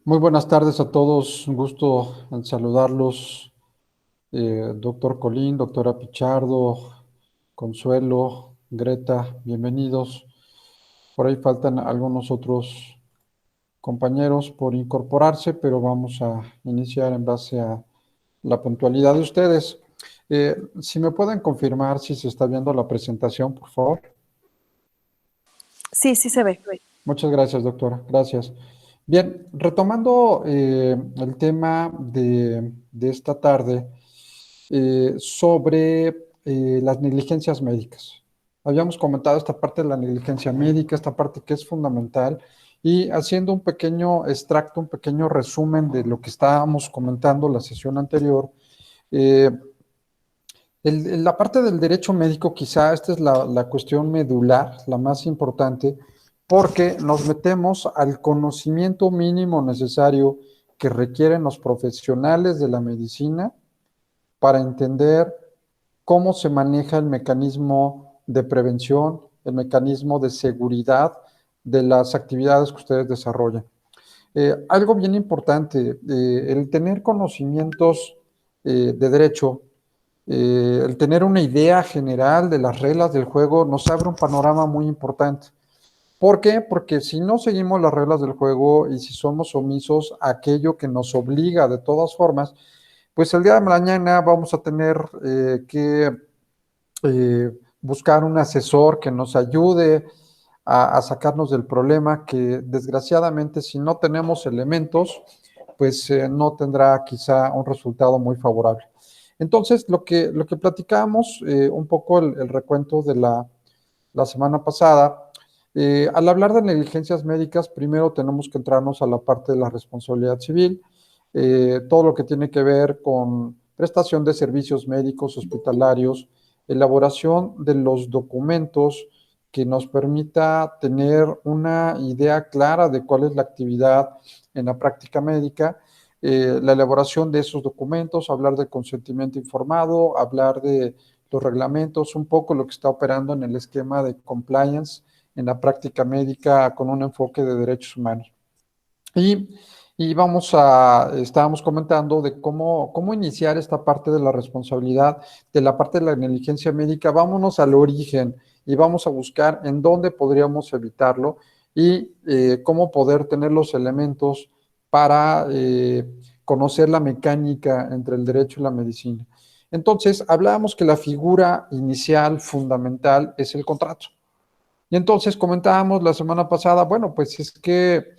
Muy buenas tardes a todos, un gusto en saludarlos, doctor Colín, doctora Pichardo, Consuelo, Greta, bienvenidos. Por ahí faltan algunos otros compañeros por incorporarse, pero vamos a iniciar en base a la puntualidad de ustedes. Si me pueden confirmar si se está viendo la presentación, por favor. Sí, sí se ve. Muchas gracias, doctora. Gracias. Bien, retomando el tema de esta tarde sobre las negligencias médicas. Habíamos comentado esta parte de la negligencia médica, esta parte que es fundamental, y haciendo un pequeño extracto, un pequeño resumen de lo que estábamos comentando la sesión anterior. eh, la parte del derecho médico, quizá esta es la cuestión medular, la más importante, porque nos metemos al conocimiento mínimo necesario que requieren los profesionales de la medicina para entender cómo se maneja el mecanismo de prevención, el mecanismo de seguridad de las actividades que ustedes desarrollan. Algo bien importante, el tener conocimientos de derecho, el tener una idea general de las reglas del juego nos abre un panorama muy importante. ¿Por qué? Porque si no seguimos las reglas del juego y si somos omisos a aquello que nos obliga de todas formas, pues el día de mañana vamos a tener que buscar un asesor que nos ayude a sacarnos del problema que desgraciadamente si no tenemos elementos, pues no tendrá quizá un resultado muy favorable. Entonces, lo que platicamos, un poco el recuento de la semana pasada, al hablar de negligencias médicas, primero tenemos que entrarnos a la parte de la responsabilidad civil, todo lo que tiene que ver con prestación de servicios médicos hospitalarios, elaboración de los documentos que nos permita tener una idea clara de cuál es la actividad en la práctica médica, la elaboración de esos documentos, hablar del consentimiento informado, hablar de los reglamentos, un poco lo que está operando en el esquema de compliance en la práctica médica con un enfoque de derechos humanos. Y, estábamos comentando de cómo iniciar esta parte de la responsabilidad, de la parte de la negligencia médica. Vámonos al origen y vamos a buscar en dónde podríamos evitarlo y cómo poder tener los elementos para conocer la mecánica entre el derecho y la medicina. Entonces, hablábamos que la figura inicial fundamental es el contrato. Y entonces comentábamos la semana pasada, bueno, pues es que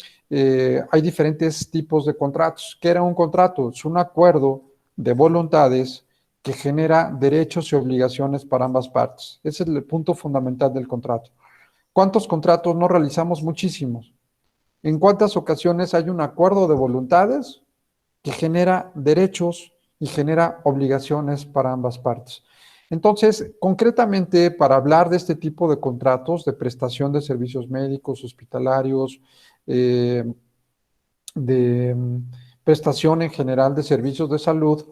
hay diferentes tipos de contratos. ¿Qué era un contrato? Es un acuerdo de voluntades que genera derechos y obligaciones para ambas partes. Ese es el punto fundamental del contrato. ¿Cuántos contratos no realizamos? Muchísimos. ¿En cuántas ocasiones hay un acuerdo de voluntades que genera derechos y genera obligaciones para ambas partes? Entonces, concretamente, para hablar de este tipo de contratos de prestación de servicios médicos, hospitalarios, eh, de prestación en general de servicios de salud,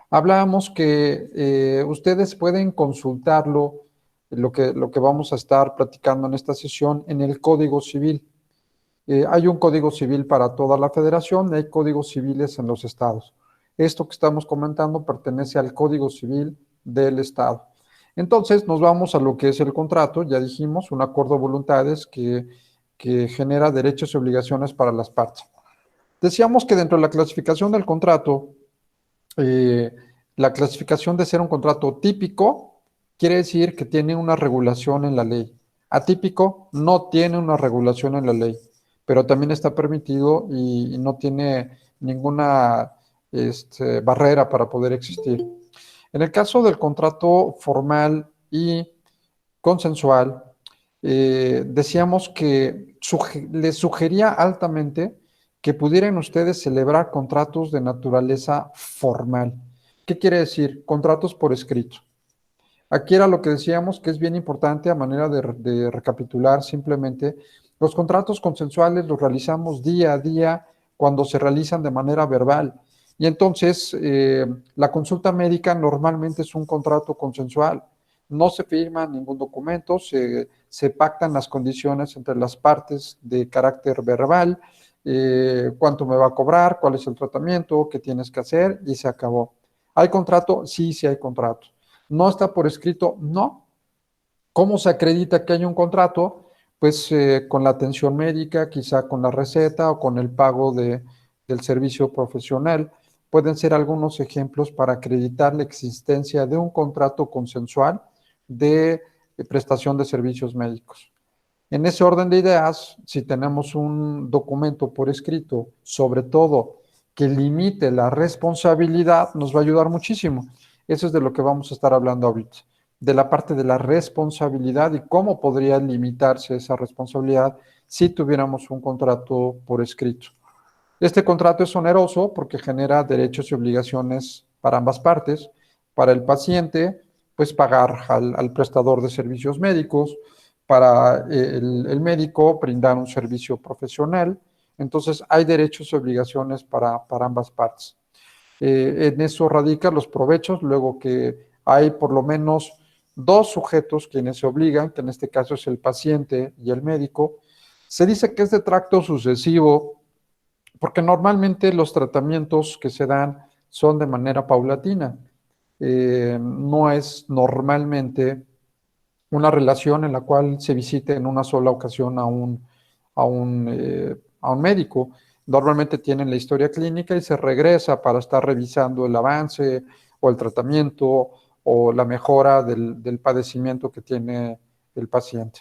hablábamos que ustedes pueden consultarlo, lo que vamos a estar platicando en esta sesión, en el Código Civil. Hay un código civil para toda la federación y hay códigos civiles en los estados. Esto que estamos comentando pertenece al Código Civil del Estado. Entonces nos vamos a lo que es el contrato, ya dijimos, un acuerdo de voluntades que genera derechos y obligaciones para las partes. Decíamos que dentro de la clasificación del contrato, eh, la clasificación de ser un contrato típico quiere decir que tiene una regulación en la ley. Atípico no tiene una regulación en la ley, pero también está permitido y no tiene ninguna barrera para poder existir. En el caso del contrato formal y consensual, decíamos que les sugería altamente que pudieran ustedes celebrar contratos de naturaleza formal. ¿Qué quiere decir? Contratos por escrito. Aquí era lo que decíamos que es bien importante a manera de recapitular simplemente. Los contratos consensuales los realizamos día a día cuando se realizan de manera verbal. Y entonces la consulta médica normalmente es un contrato consensual. No se firma ningún documento, se pactan las condiciones entre las partes de carácter verbal cuánto me va a cobrar, cuál es el tratamiento, qué tienes que hacer y se acabó. ¿Hay contrato? Sí, sí hay contrato. ¿No está por escrito? No. ¿Cómo se acredita que hay un contrato? Pues con la atención médica, quizá con la receta o con el pago del servicio profesional. Pueden ser algunos ejemplos para acreditar la existencia de un contrato consensual de prestación de servicios médicos. En ese orden de ideas, si tenemos un documento por escrito, sobre todo que limite la responsabilidad, nos va a ayudar muchísimo. Eso es de lo que vamos a estar hablando ahorita, de la parte de la responsabilidad y cómo podría limitarse esa responsabilidad si tuviéramos un contrato por escrito. Este contrato es oneroso porque genera derechos y obligaciones para ambas partes. Para el paciente, pues pagar al prestador de servicios médicos, para el médico brindar un servicio profesional. Entonces hay derechos y obligaciones para ambas partes. En eso radican los provechos, luego que hay por lo menos dos sujetos quienes se obligan, que en este caso es el paciente y el médico. Se dice que es de tracto sucesivo porque normalmente los tratamientos que se dan son de manera paulatina. No es normalmente una relación en la cual se visite en una sola ocasión a un médico. Normalmente tienen la historia clínica y se regresa para estar revisando el avance o el tratamiento o la mejora del padecimiento que tiene el paciente.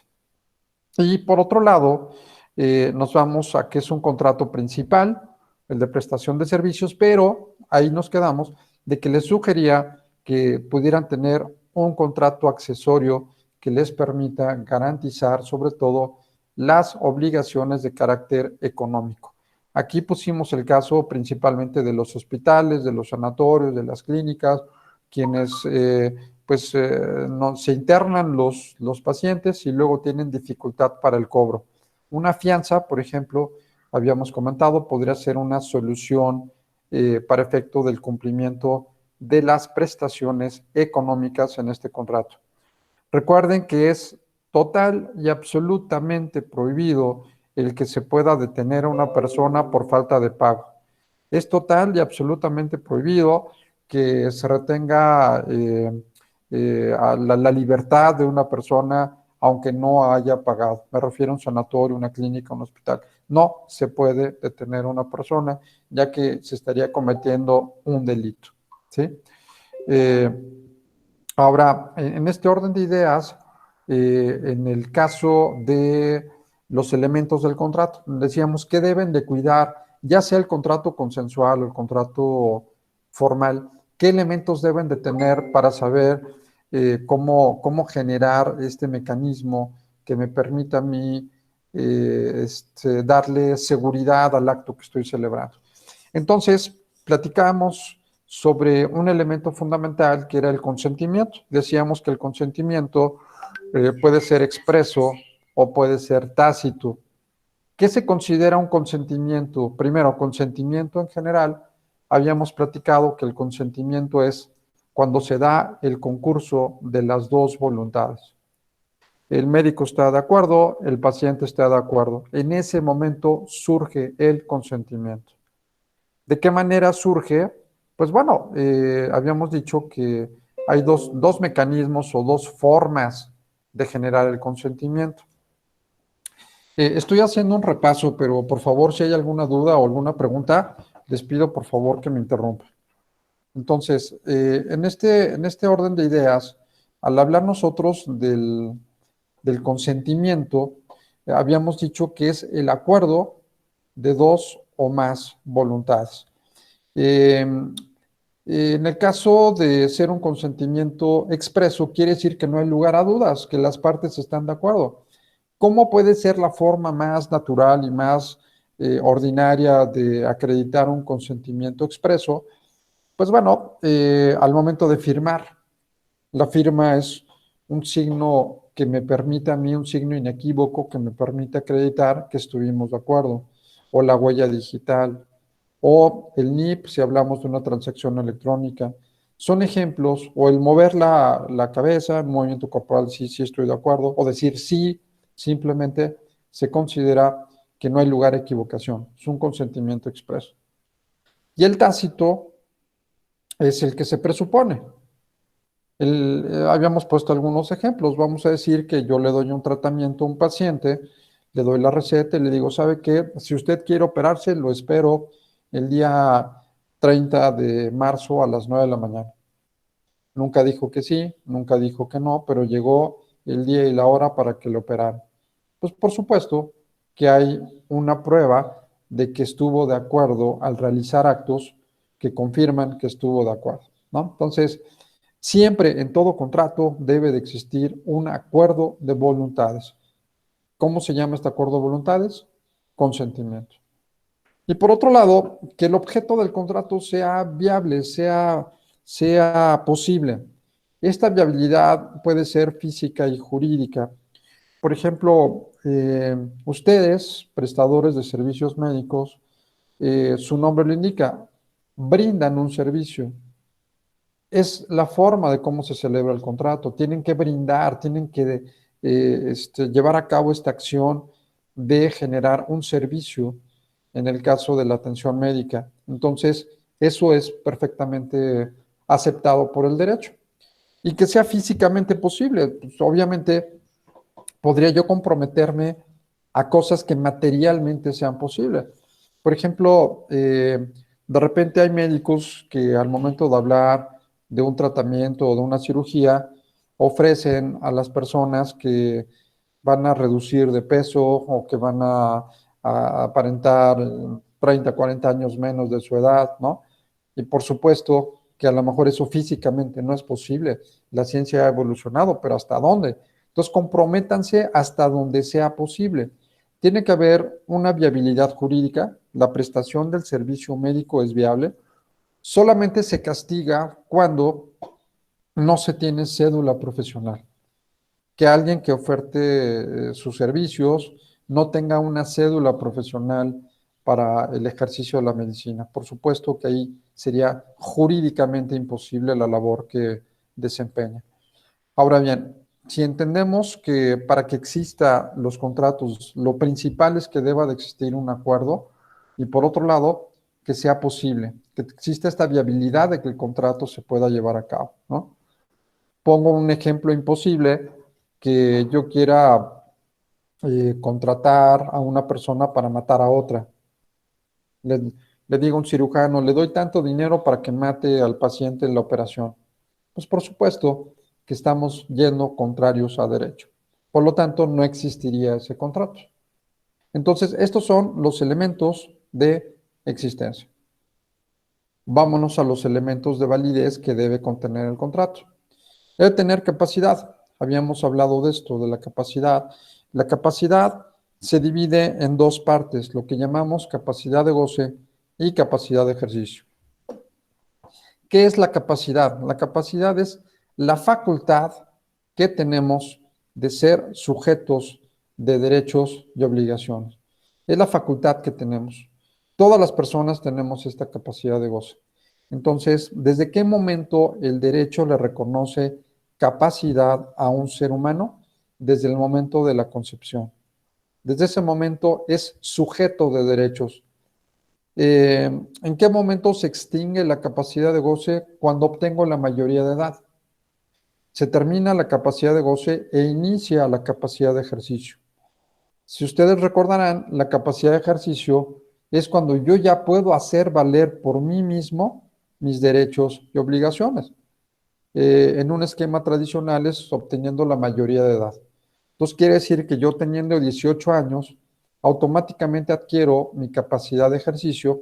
Y por otro lado, nos vamos a que es un contrato principal, el de prestación de servicios, pero ahí nos quedamos de que les sugería que pudieran tener un contrato accesorio que les permita garantizar sobre todo las obligaciones de carácter económico. Aquí pusimos el caso principalmente de los hospitales, de los sanatorios, de las clínicas, quienes no, se internan los pacientes y luego tienen dificultad para el cobro. Una fianza, por ejemplo, habíamos comentado, podría ser una solución para efecto del cumplimiento de las prestaciones económicas en este contrato. Recuerden que es total y absolutamente prohibido el que se pueda detener a una persona por falta de pago. Es total y absolutamente prohibido que se retenga a la libertad de una persona aunque no haya pagado. Me refiero a un sanatorio, una clínica, un hospital. No se puede detener a una persona ya que se estaría cometiendo un delito. ¿Sí? Eh, Ahora, en este orden de ideas, en el caso de los elementos del contrato, decíamos que deben de cuidar, ya sea el contrato consensual o el contrato formal, qué elementos deben de tener para saber cómo generar este mecanismo que me permita a mí darle seguridad al acto que estoy celebrando. Entonces, platicamos sobre un elemento fundamental que era el consentimiento. Decíamos que el consentimiento puede ser expreso o puede ser tácito. ¿Qué se considera un consentimiento? Primero, consentimiento en general. Habíamos platicado que el consentimiento es cuando se da el concurso de las dos voluntades. El médico está de acuerdo, el paciente está de acuerdo. En ese momento surge el consentimiento. ¿De qué manera surge? Pues bueno, habíamos dicho que hay dos mecanismos o dos formas de generar el consentimiento. Estoy haciendo un repaso, pero por favor, si hay alguna duda o alguna pregunta, les pido por favor que me interrumpan. Entonces, en este orden de ideas, al hablar nosotros del consentimiento, habíamos dicho que es el acuerdo de dos o más voluntades. En el caso de ser un consentimiento expreso, quiere decir que no hay lugar a dudas, que las partes están de acuerdo. ¿Cómo puede ser la forma más natural y más ordinaria de acreditar un consentimiento expreso? Pues bueno, al momento de firmar, la firma es un signo que me permite a mí, un signo inequívoco que me permite acreditar que estuvimos de acuerdo, o la huella digital, o el NIP si hablamos de una transacción electrónica. Son ejemplos, o el mover la cabeza, el movimiento corporal, sí, sí estoy de acuerdo, o decir sí, simplemente se considera que no hay lugar a equivocación, es un consentimiento expreso. Y el tácito es el que se presupone. Habíamos puesto algunos ejemplos. Vamos a decir que yo le doy un tratamiento a un paciente, le doy la receta y le digo, ¿sabe qué? Si usted quiere operarse, lo espero el día 30 de marzo a las 9 de la mañana. Nunca dijo que sí, nunca dijo que no, pero llegó el día y la hora para que le operaran. Pues por supuesto que hay una prueba de que estuvo de acuerdo al realizar actos que confirman que estuvo de acuerdo, ¿no? Entonces, siempre en todo contrato debe de existir un acuerdo de voluntades. ¿Cómo se llama este acuerdo de voluntades? Consentimiento. Y por otro lado, que el objeto del contrato sea viable, sea posible. Esta viabilidad puede ser física y jurídica. Por ejemplo, ustedes, prestadores de servicios médicos, su nombre lo indica, brindan un servicio. Es la forma de cómo se celebra el contrato. Tienen que brindar, tienen que llevar a cabo esta acción de generar un servicio en el caso de la atención médica. Entonces, eso es perfectamente aceptado por el derecho. Y que sea físicamente posible. Pues, obviamente, podría yo comprometerme a cosas que materialmente sean posibles. Por ejemplo, de repente hay médicos que al momento de hablar de un tratamiento o de una cirugía, ofrecen a las personas que van a reducir de peso o que van a aparentar 30, 40 años menos de su edad, ¿no? Y por supuesto que a lo mejor eso físicamente no es posible. La ciencia ha evolucionado, pero ¿hasta dónde? Entonces, comprométanse hasta donde sea posible. Tiene que haber una viabilidad jurídica. La prestación del servicio médico es viable. Solamente se castiga cuando no se tiene cédula profesional. Que alguien que oferte sus servicios no tenga una cédula profesional para el ejercicio de la medicina. Por supuesto que ahí sería jurídicamente imposible la labor que desempeña. Ahora bien, si entendemos que para que exista los contratos, lo principal es que deba de existir un acuerdo y por otro lado, que sea posible, que exista esta viabilidad de que el contrato se pueda llevar a cabo, ¿no? Pongo un ejemplo imposible, que yo quiera contratar a una persona para matar a otra. Le, le digo a un cirujano, le doy tanto dinero para que mate al paciente en la operación. Pues por supuesto que estamos yendo contrarios a derecho. Por lo tanto, no existiría ese contrato. Entonces, estos son los elementos de existencia. Vámonos a los elementos de validez que debe contener el contrato. Debe tener capacidad. Habíamos hablado de esto, de la capacidad. La capacidad se divide en dos partes, lo que llamamos capacidad de goce y capacidad de ejercicio. ¿Qué es la capacidad? La capacidad es la facultad que tenemos de ser sujetos de derechos y obligaciones. Es la facultad que tenemos. Todas las personas tenemos esta capacidad de goce. Entonces, ¿desde qué momento el derecho le reconoce capacidad a un ser humano? Desde el momento de la concepción. Desde ese momento es sujeto de derechos. ¿En qué momento se extingue la capacidad de goce? Cuando obtengo la mayoría de edad. Se termina la capacidad de goce e inicia la capacidad de ejercicio. Si ustedes recordarán, la capacidad de ejercicio es cuando yo ya puedo hacer valer por mí mismo mis derechos y obligaciones. En un esquema tradicional es obteniendo la mayoría de edad. Entonces quiere decir que yo teniendo 18 años, automáticamente adquiero mi capacidad de ejercicio,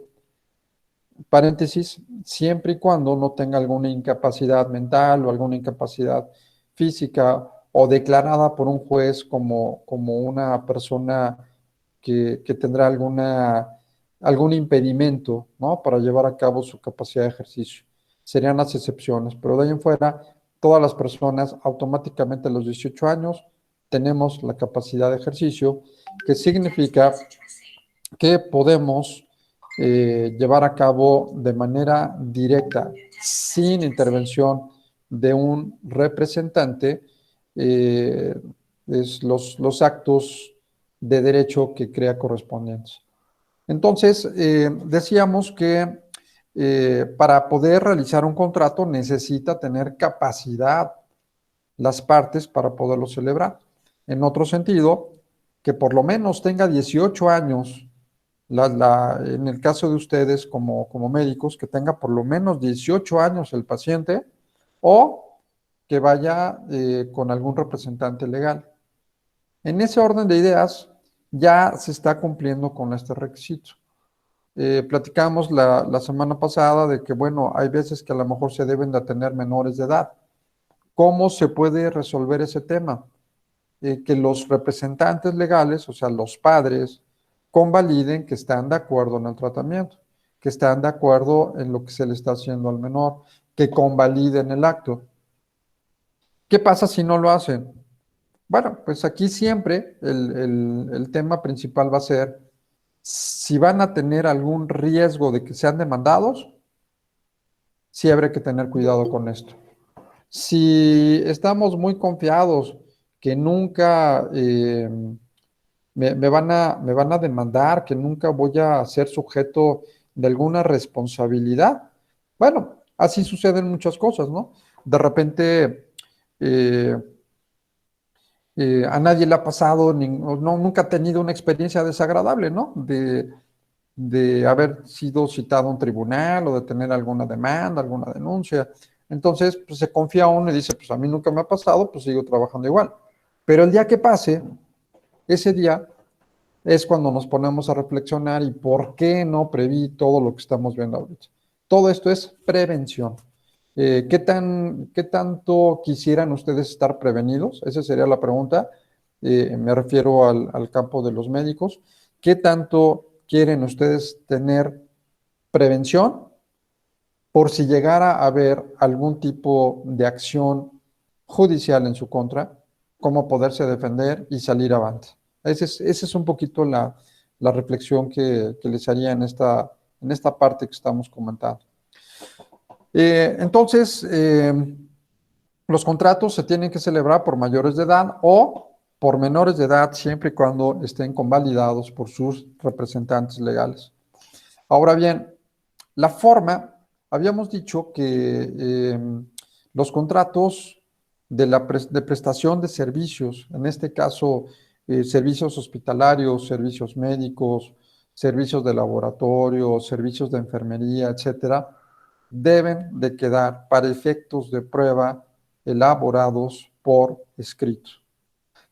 paréntesis, siempre y cuando no tenga alguna incapacidad mental o alguna incapacidad física o declarada por un juez como una persona que tendrá algún impedimento, ¿no? Para llevar a cabo su capacidad de ejercicio. Serían las excepciones, pero de ahí en fuera, todas las personas automáticamente a los 18 años tenemos la capacidad de ejercicio, que significa que podemos llevar a cabo de manera directa, sin intervención de un representante, los actos de derecho que crea correspondientes. Entonces, decíamos que para poder realizar un contrato necesita tener capacidad las partes para poderlo celebrar. En otro sentido, que por lo menos tenga 18 años, en el caso de ustedes como médicos, que tenga por lo menos 18 años el paciente o que vaya con algún representante legal. En ese orden de ideas, ya se está cumpliendo con este requisito. Platicamos la semana pasada de que, bueno, hay veces que a lo mejor se deben de tener menores de edad. ¿Cómo se puede resolver ese tema? Que los representantes legales, o sea, los padres, convaliden que están de acuerdo en el tratamiento, que están de acuerdo en lo que se le está haciendo al menor, que convaliden el acto. ¿Qué pasa si no lo hacen? Bueno, pues aquí siempre el tema principal va a ser si van a tener algún riesgo de que sean demandados, sí habrá que tener cuidado con esto. Si estamos muy confiados que nunca me van a demandar, que nunca voy a ser sujeto de alguna responsabilidad, bueno, así suceden muchas cosas, ¿no? De repente eh, a nadie le ha pasado, no, nunca ha tenido una experiencia desagradable, ¿no? De haber sido citado a un tribunal o de tener alguna demanda, alguna denuncia. Entonces, pues se confía uno y dice, pues a mí nunca me ha pasado, pues sigo trabajando igual. Pero el día que pase, ese día es cuando nos ponemos a reflexionar y por qué no preví todo lo que estamos viendo ahorita. Todo esto es prevención. ¿Qué tanto quisieran ustedes estar prevenidos? Esa sería la pregunta. Me refiero al campo de los médicos. ¿Qué tanto quieren ustedes tener prevención por si llegara a haber algún tipo de acción judicial en su contra, cómo poderse defender y salir avante? Esa es un poquito la reflexión que les haría en esta parte que estamos comentando. Entonces, los contratos se tienen que celebrar por mayores de edad o por menores de edad, siempre y cuando estén convalidados por sus representantes legales. Ahora bien, la forma, habíamos dicho que los contratos de prestación de servicios, en este caso, servicios hospitalarios, servicios médicos, servicios de laboratorio, servicios de enfermería, etcétera, deben de quedar para efectos de prueba elaborados por escrito,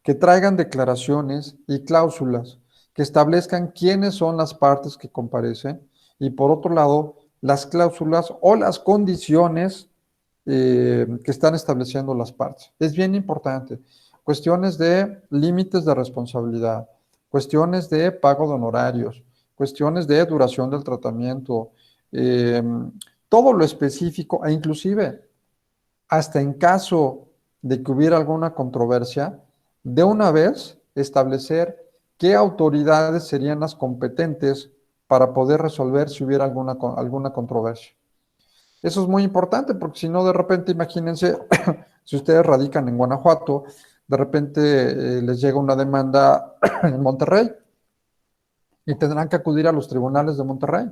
que traigan declaraciones y cláusulas que establezcan quiénes son las partes que comparecen y por otro lado, las cláusulas o las condiciones que están estableciendo las partes. Es bien importante. Cuestiones de límites de responsabilidad, cuestiones de pago de honorarios, cuestiones de duración del tratamiento, eh, todo lo específico e inclusive hasta en caso de que hubiera alguna controversia, de una vez establecer qué autoridades serían las competentes para poder resolver si hubiera alguna controversia. Eso es muy importante porque si no, de repente, imagínense, si ustedes radican en Guanajuato, de repente les llega una demanda en Monterrey y tendrán que acudir a los tribunales de Monterrey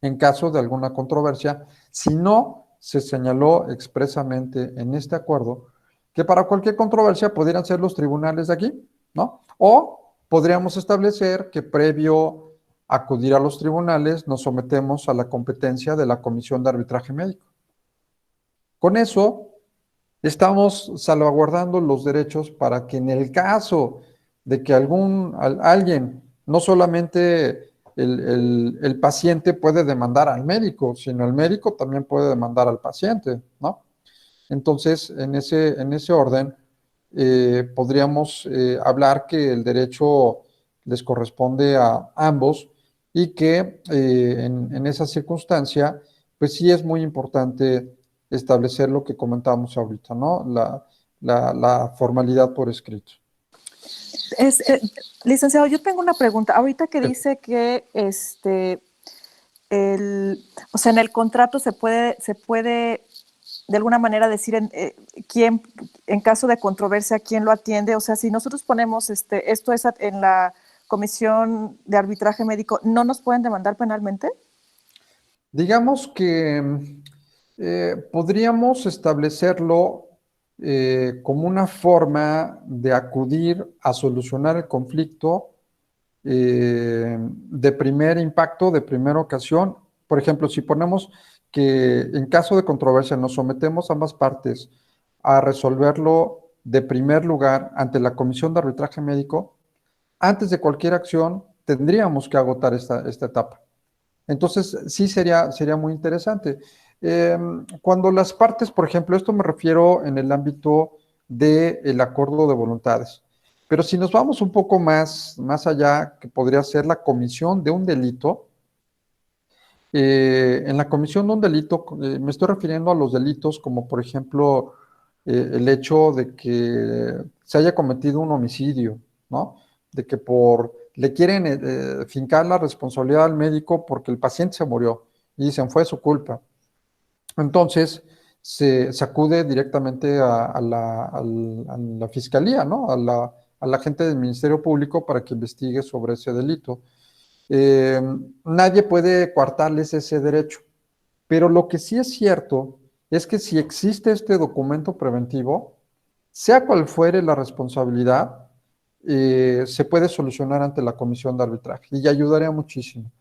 en caso de alguna controversia, si no se señaló expresamente en este acuerdo que para cualquier controversia pudieran ser los tribunales de aquí, ¿no? O podríamos establecer que previo a acudir a los tribunales nos sometemos a la competencia de la Comisión de Arbitraje Médico. Con eso estamos salvaguardando los derechos para que en el caso de que alguien, no solamente el paciente puede demandar al médico, sino el médico también puede demandar al paciente, ¿no? Entonces, en ese orden, podríamos hablar que el derecho les corresponde a ambos y que en esa circunstancia, pues sí es muy importante establecer lo que comentábamos ahorita, ¿no? La formalidad por escrito. Es, licenciado, yo tengo una pregunta. Ahorita que dice que o sea, en el contrato se puede de alguna manera decir quién, en caso de controversia, quién lo atiende. O sea, si nosotros ponemos esto es en la comisión de arbitraje médico, ¿no nos pueden demandar penalmente? Digamos que podríamos establecerlo como una forma de acudir a solucionar el conflicto de primer impacto, de primera ocasión. Por ejemplo, si ponemos que en caso de controversia nos sometemos ambas partes a resolverlo de primer lugar ante la Comisión de Arbitraje Médico, antes de cualquier acción tendríamos que agotar esta etapa. Entonces, sí sería muy interesante. Cuando las partes, por ejemplo, esto me refiero en el ámbito del acuerdo de voluntades, pero si nos vamos un poco más allá, que podría ser la comisión de un delito, en la comisión de un delito, me estoy refiriendo a los delitos como, por ejemplo, el hecho de que se haya cometido un homicidio, ¿no? De que le quieren fincar la responsabilidad al médico porque el paciente se murió y dicen fue su culpa. Entonces, se acude directamente a la fiscalía, ¿no? A la gente del Ministerio Público para que investigue sobre ese delito. Eh, Nadie puede coartarles ese derecho, pero lo que sí es cierto es que si existe este documento preventivo, sea cual fuere la responsabilidad, se puede solucionar ante la comisión de arbitraje y ayudaría muchísimo.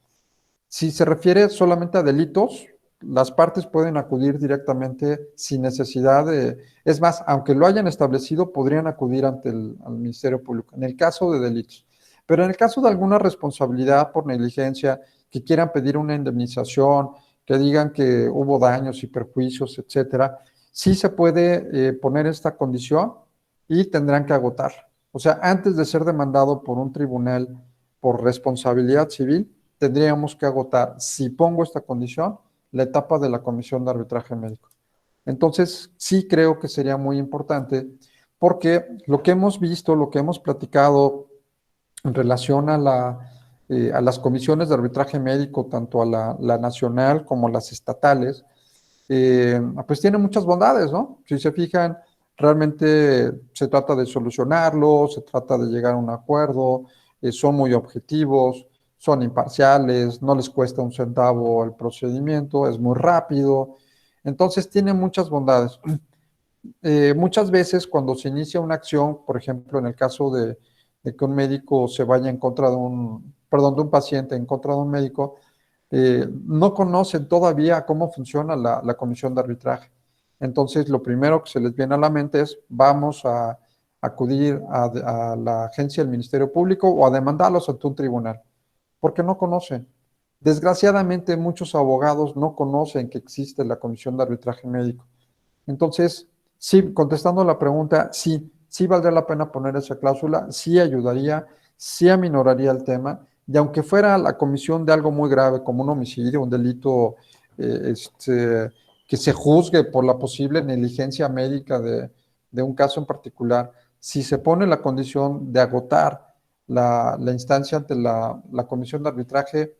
Si se refiere solamente a delitos, las partes pueden acudir directamente sin necesidad de, es más, aunque lo hayan establecido, podrían acudir ante al Ministerio Público, en el caso de delitos. Pero en el caso de alguna responsabilidad por negligencia, que quieran pedir una indemnización, que digan que hubo daños y perjuicios, etcétera, sí se puede poner esta condición y tendrán que agotar. O sea, antes de ser demandado por un tribunal por responsabilidad civil, tendríamos que agotar, si pongo esta condición, la etapa de la comisión de arbitraje médico. Entonces, sí creo que sería muy importante porque lo que hemos visto, lo que hemos platicado en relación a las comisiones de arbitraje médico, tanto a la nacional como a las estatales, pues tiene muchas bondades, ¿no? Si se fijan, realmente se trata de solucionarlo, se trata de llegar a un acuerdo, son muy objetivos, son imparciales, no les cuesta un centavo el procedimiento, es muy rápido, entonces tiene muchas bondades. Muchas veces cuando se inicia una acción, por ejemplo, en el caso de que un médico se vaya en contra de perdón, de un paciente en contra de un médico, no conocen todavía cómo funciona la comisión de arbitraje. Entonces, lo primero que se les viene a la mente es, vamos a acudir a la agencia del Ministerio Público o a demandarlos ante un tribunal, porque no conocen. Desgraciadamente, muchos abogados no conocen que existe la comisión de arbitraje médico. Entonces, sí, contestando la pregunta, sí valdría la pena poner esa cláusula, sí ayudaría, sí aminoraría el tema, y aunque fuera la comisión de algo muy grave como un homicidio, un delito que se juzgue por la posible negligencia médica de un caso en particular, si se pone la condición de agotar la instancia ante la comisión de arbitraje,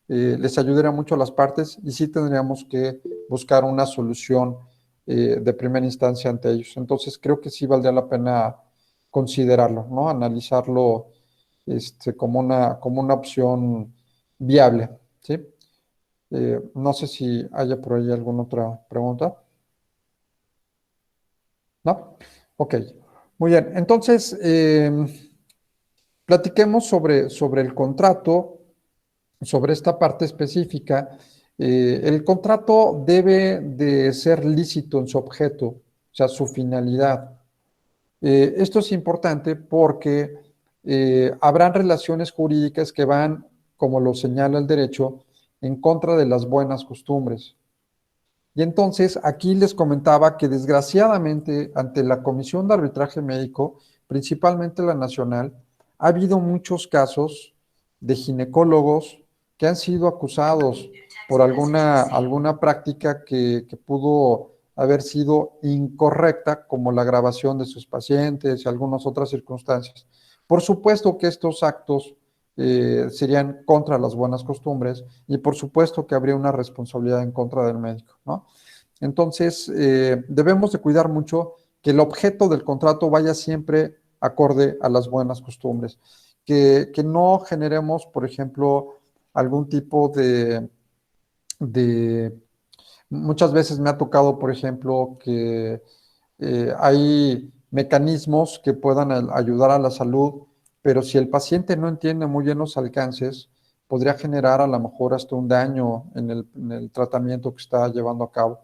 les ayudaría mucho a las partes y sí tendríamos que buscar una solución de primera instancia ante ellos. Entonces creo que sí valdría la pena considerarlo, ¿no? Analizarlo como una opción viable, ¿sí? No sé si haya por ahí alguna otra pregunta. ¿No? Ok, muy bien. Entonces, platiquemos sobre el contrato, sobre esta parte específica. El contrato debe de ser lícito en su objeto, o sea, su finalidad. Esto es importante porque habrán relaciones jurídicas que van, como lo señala el derecho, en contra de las buenas costumbres. Y entonces aquí les comentaba que desgraciadamente ante la Comisión de Arbitraje Médico, principalmente la nacional, ha habido muchos casos de ginecólogos que han sido acusados por alguna práctica que pudo haber sido incorrecta, como la grabación de sus pacientes y algunas otras circunstancias. Por supuesto que estos actos serían contra las buenas costumbres y por supuesto que habría una responsabilidad en contra del médico, ¿no? Entonces, debemos de cuidar mucho que el objeto del contrato vaya siempre acorde a las buenas costumbres, que no generemos, por ejemplo, algún tipo de muchas veces me ha tocado, por ejemplo, que hay mecanismos que puedan ayudar a la salud, pero si el paciente no entiende muy bien los alcances, podría generar a lo mejor hasta un daño en el tratamiento que está llevando a cabo.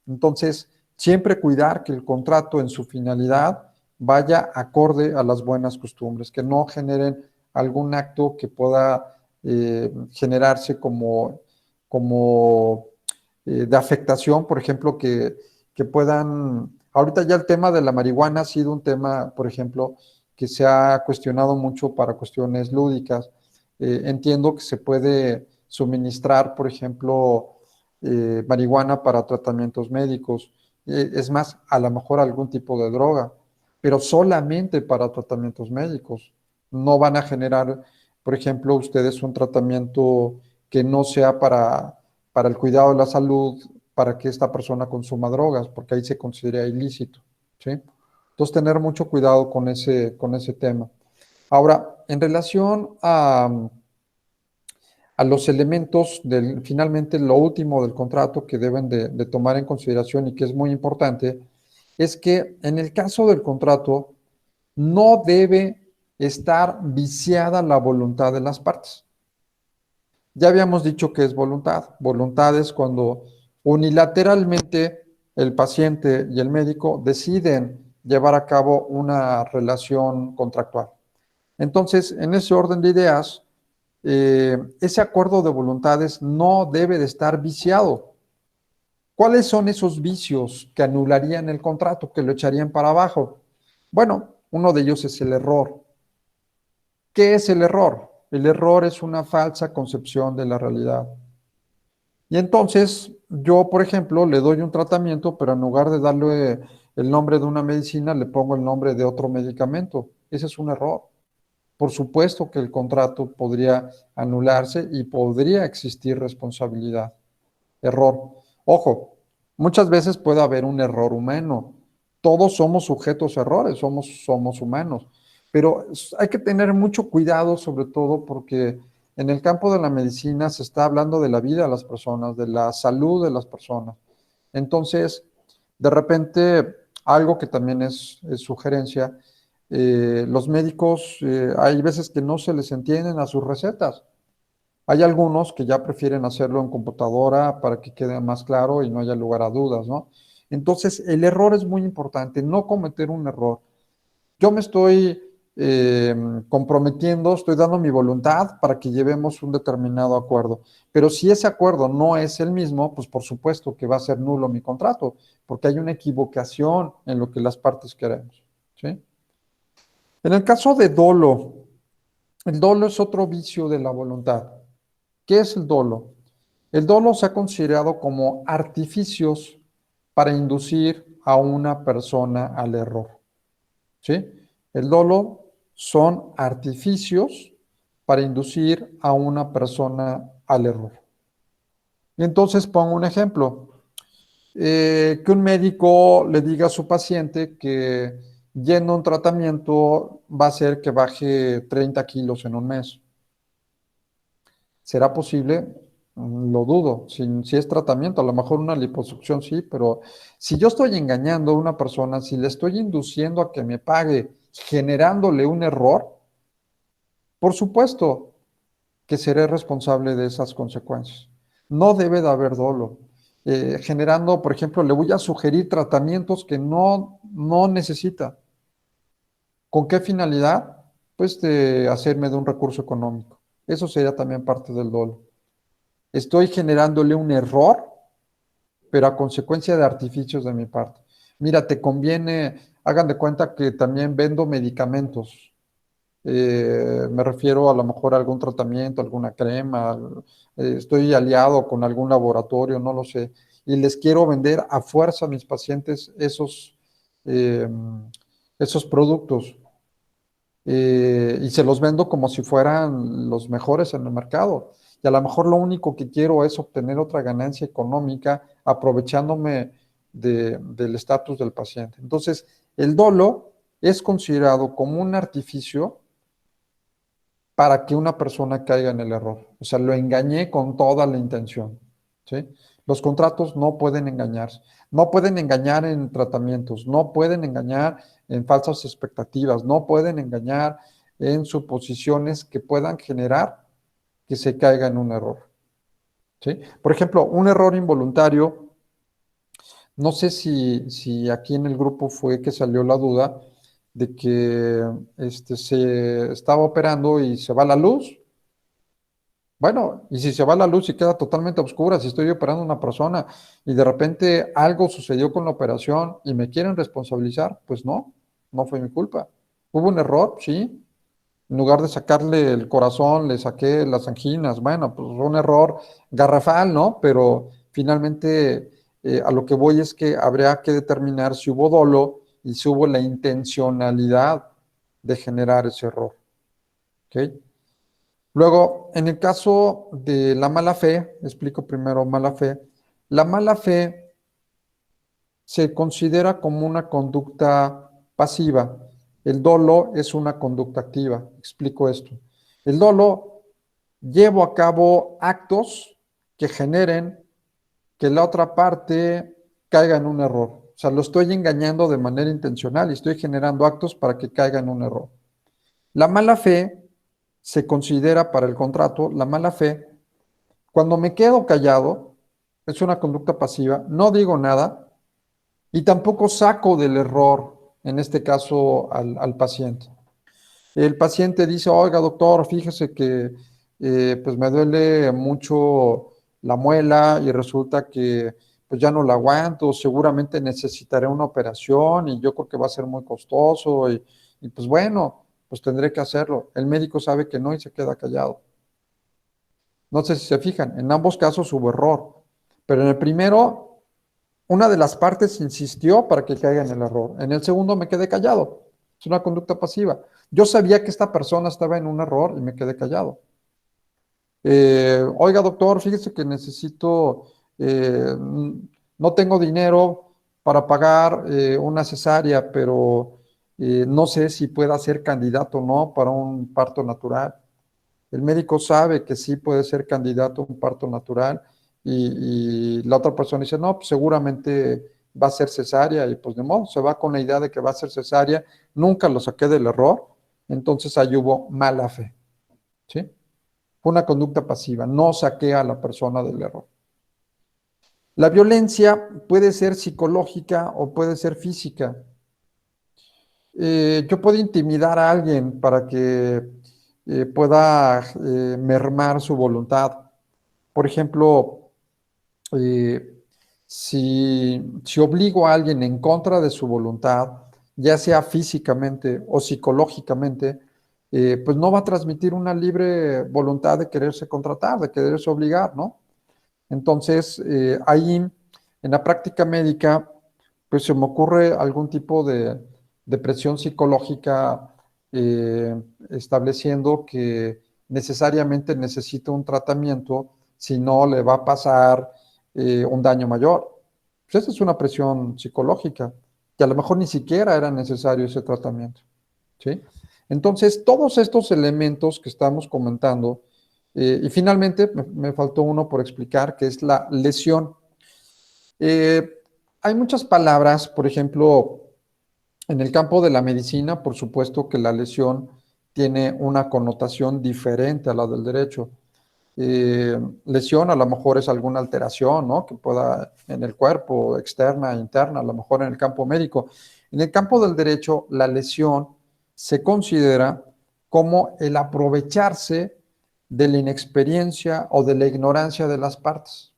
Entonces, siempre cuidar que el contrato en su finalidad vaya acorde a las buenas costumbres, que no generen algún acto que pueda generarse como de afectación, por ejemplo, que puedan... Ahorita ya el tema de la marihuana ha sido un tema, por ejemplo, que se ha cuestionado mucho para cuestiones lúdicas. Entiendo que se puede suministrar, por ejemplo, marihuana para tratamientos médicos. Es más, a lo mejor algún tipo de droga, pero solamente para tratamientos médicos. No van a generar, por ejemplo, ustedes un tratamiento que no sea para el cuidado de la salud, para que esta persona consuma drogas, porque ahí se considera ilícito, ¿sí? Entonces, tener mucho cuidado con ese tema. Ahora, en relación a los elementos finalmente lo último del contrato que deben de tomar en consideración y que es muy importante, es que en el caso del contrato no debe estar viciada la voluntad de las partes. Ya habíamos dicho que es voluntad. Voluntad es cuando unilateralmente el paciente y el médico deciden llevar a cabo una relación contractual. Entonces, en ese orden de ideas, ese acuerdo de voluntades no debe de estar viciado. ¿Cuáles son esos vicios que anularían el contrato, que lo echarían para abajo? Bueno, uno de ellos es el error. ¿Qué es el error? El error es una falsa concepción de la realidad. Y entonces yo, por ejemplo, le doy un tratamiento, pero en lugar de darle el nombre de una medicina, le pongo el nombre de otro medicamento. Ese es un error. Por supuesto que el contrato podría anularse y podría existir responsabilidad. Error. Ojo, muchas veces puede haber un error humano. Todos somos sujetos a errores, somos humanos. Pero hay que tener mucho cuidado, sobre todo porque en el campo de la medicina se está hablando de la vida de las personas, de la salud de las personas. Entonces, de repente, algo que también es sugerencia, los médicos, hay veces que no se les entienden a sus recetas. Hay algunos que ya prefieren hacerlo en computadora para que quede más claro y no haya lugar a dudas, ¿no? Entonces, el error es muy importante, no cometer un error. Yo me estoy comprometiendo, estoy dando mi voluntad para que llevemos un determinado acuerdo. Pero si ese acuerdo no es el mismo, pues por supuesto que va a ser nulo mi contrato, porque hay una equivocación en lo que las partes queremos, ¿sí? En el caso de dolo, el dolo es otro vicio de la voluntad. ¿Qué es el dolo? El dolo se ha considerado como artificios para inducir a una persona al error, ¿sí? El dolo son artificios para inducir a una persona al error. Y entonces pongo un ejemplo. Que un médico le diga a su paciente que yendo a un tratamiento va a hacer que baje 30 kilos en un mes. ¿Será posible? Lo dudo. Si es tratamiento, a lo mejor una liposucción sí, pero si yo estoy engañando a una persona, si le estoy induciendo a que me pague generándole un error, por supuesto que seré responsable de esas consecuencias. No debe de haber dolo. Generando, por ejemplo, le voy a sugerir tratamientos que no necesita. ¿Con qué finalidad? Pues de hacerme de un recurso económico. Eso sería también parte del dolo. Estoy generándole un error, pero a consecuencia de artificios de mi parte. Mira, te conviene, hagan de cuenta que también vendo medicamentos. Me refiero a lo mejor a algún tratamiento, alguna crema, estoy aliado con algún laboratorio, no lo sé, y les quiero vender a fuerza a mis pacientes eh, esos productos. Y se los vendo como si fueran los mejores en el mercado. Y a lo mejor lo único que quiero es obtener otra ganancia económica aprovechándome del estatus del paciente. Entonces, el dolo es considerado como un artificio para que una persona caiga en el error. O sea, lo engañé con toda la intención, ¿sí? Los contratos no pueden engañarse, no pueden engañar en tratamientos, no pueden engañar en falsas expectativas, no pueden engañar en suposiciones que puedan generar que se caiga en un error, ¿sí? Por ejemplo, un error involuntario, no sé si aquí en el grupo fue que salió la duda de que se estaba operando y se va la luz. Bueno, y si se va la luz y queda totalmente oscura, si estoy operando a una persona y de repente algo sucedió con la operación y me quieren responsabilizar, pues no, no fue mi culpa. ¿Hubo un error? Sí. En lugar de sacarle el corazón, le saqué las anginas. Bueno, pues fue un error garrafal, ¿no? Pero finalmente a lo que voy es que habría que determinar si hubo dolo y si hubo la intencionalidad de generar ese error. ¿Ok? Luego, en el caso de la mala fe, explico primero mala fe. La mala fe se considera como una conducta pasiva. El dolo es una conducta activa. Explico esto. El dolo, llevo a cabo actos que generen que la otra parte caiga en un error. O sea, lo estoy engañando de manera intencional y estoy generando actos para que caiga en un error. La mala fe se considera para el contrato, la mala fe, cuando me quedo callado, es una conducta pasiva, no digo nada y tampoco saco del error, en este caso al paciente. El paciente dice, oiga doctor, fíjese que pues me duele mucho la muela y resulta que pues ya no la aguanto, seguramente necesitaré una operación y yo creo que va a ser muy costoso y pues bueno, pues tendré que hacerlo. El médico sabe que no y se queda callado. No sé si se fijan, en ambos casos hubo error, pero en el primero, una de las partes insistió para que caiga en el error. En el segundo me quedé callado. Es una conducta pasiva. Yo sabía que esta persona estaba en un error y me quedé callado. Oiga, doctor, fíjese que necesito, no tengo dinero para pagar una cesárea, pero no sé si pueda ser candidato o no para un parto natural. El médico sabe que sí puede ser candidato a un parto natural y la otra persona dice, no, pues seguramente va a ser cesárea y pues de modo, se va con la idea de que va a ser cesárea, nunca lo saqué del error, entonces ahí hubo mala fe, ¿sí? Fue una conducta pasiva, no saqué a la persona del error. La violencia puede ser psicológica o puede ser física. Yo puedo intimidar a alguien para que pueda mermar su voluntad. Por ejemplo, eh, si obligo a alguien en contra de su voluntad, ya sea físicamente o psicológicamente, pues no va a transmitir una libre voluntad de quererse contratar, de quererse obligar, ¿no? Entonces, ahí en la práctica médica, pues se me ocurre algún tipo de presión psicológica estableciendo que necesariamente necesita un tratamiento, si no le va a pasar un daño mayor. Pues esa es una presión psicológica, que a lo mejor ni siquiera era necesario ese tratamiento, ¿sí? Entonces, todos estos elementos que estamos comentando, y finalmente me faltó uno por explicar, que es la lesión. Eh, Hay muchas palabras, por ejemplo, en el campo de la medicina, por supuesto que la lesión tiene una connotación diferente a la del derecho. Lesión a lo mejor es alguna alteración, ¿no? Que pueda en el cuerpo, externa, interna, a lo mejor en el campo médico. En el campo del derecho, la lesión se considera como el aprovecharse de la inexperiencia o de la ignorancia de las partes.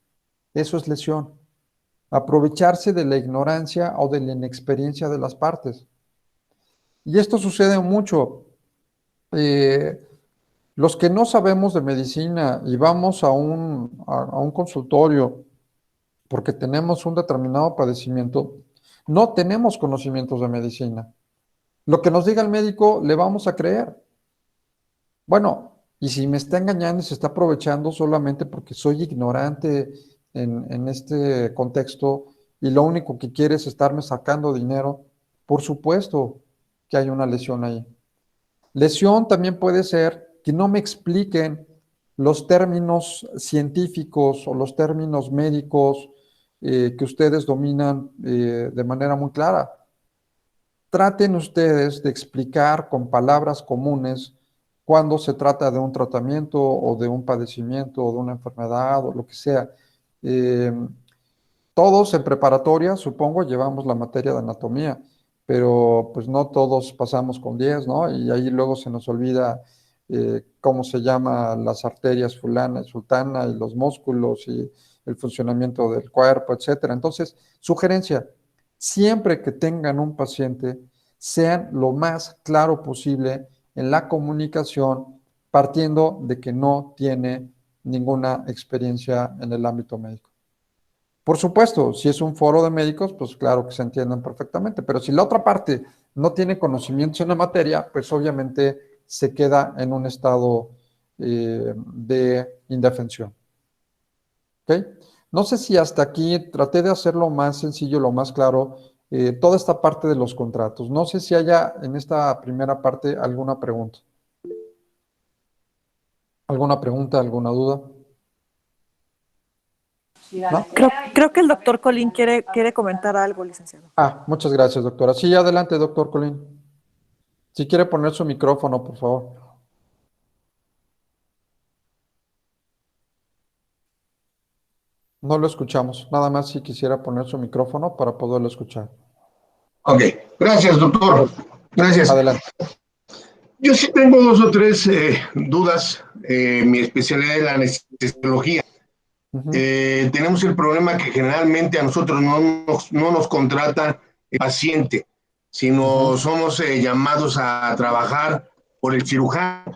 Eso es lesión. Aprovecharse de la ignorancia o de la inexperiencia de las partes. Y esto sucede mucho. Eh, los que no sabemos de medicina y vamos a un consultorio porque tenemos un determinado padecimiento, no tenemos conocimientos de medicina. Lo que nos diga el médico le vamos a creer. Bueno, y si me está engañando y se está aprovechando solamente porque soy ignorante en este contexto y lo único que quiere es estarme sacando dinero, por supuesto que hay una lesión ahí. Lesión también puede ser que no me expliquen los términos científicos o los términos médicos que ustedes dominan de manera muy clara. Traten ustedes de explicar con palabras comunes cuando se trata de un tratamiento o de un padecimiento o de una enfermedad o lo que sea. Eh, Todos en preparatoria, supongo, llevamos la materia de anatomía, pero pues no todos pasamos con 10, ¿no? Y ahí luego se nos olvida cómo se llaman las arterias fulana y sultana y los músculos y el funcionamiento del cuerpo, etcétera. Entonces, sugerencia, siempre que tengan un paciente, sean lo más claro posible en la comunicación, partiendo de que no tiene ninguna experiencia en el ámbito médico. Por supuesto, si es un foro de médicos, pues claro que se entienden perfectamente, pero si la otra parte no tiene conocimientos en la materia, pues obviamente se queda en un estado de indefensión. ¿Ok? No sé si hasta aquí traté de hacerlo más sencillo, lo más claro, toda esta parte de los contratos. No sé si haya en esta primera parte alguna pregunta. ¿Alguna pregunta, alguna duda? ¿No? Creo que el doctor Colín quiere comentar algo, licenciado. Muchas gracias, doctora. Sí, adelante, doctor Colín. Si quiere poner su micrófono, por favor. No lo escuchamos. Nada más si quisiera poner su micrófono para poderlo escuchar. Ok, gracias, doctor. Gracias. Adelante. Yo sí tengo dos o tres dudas. Mi especialidad es la anestesiología. Tenemos el problema que generalmente a nosotros no nos contrata el paciente, sino somos llamados a trabajar por el cirujano.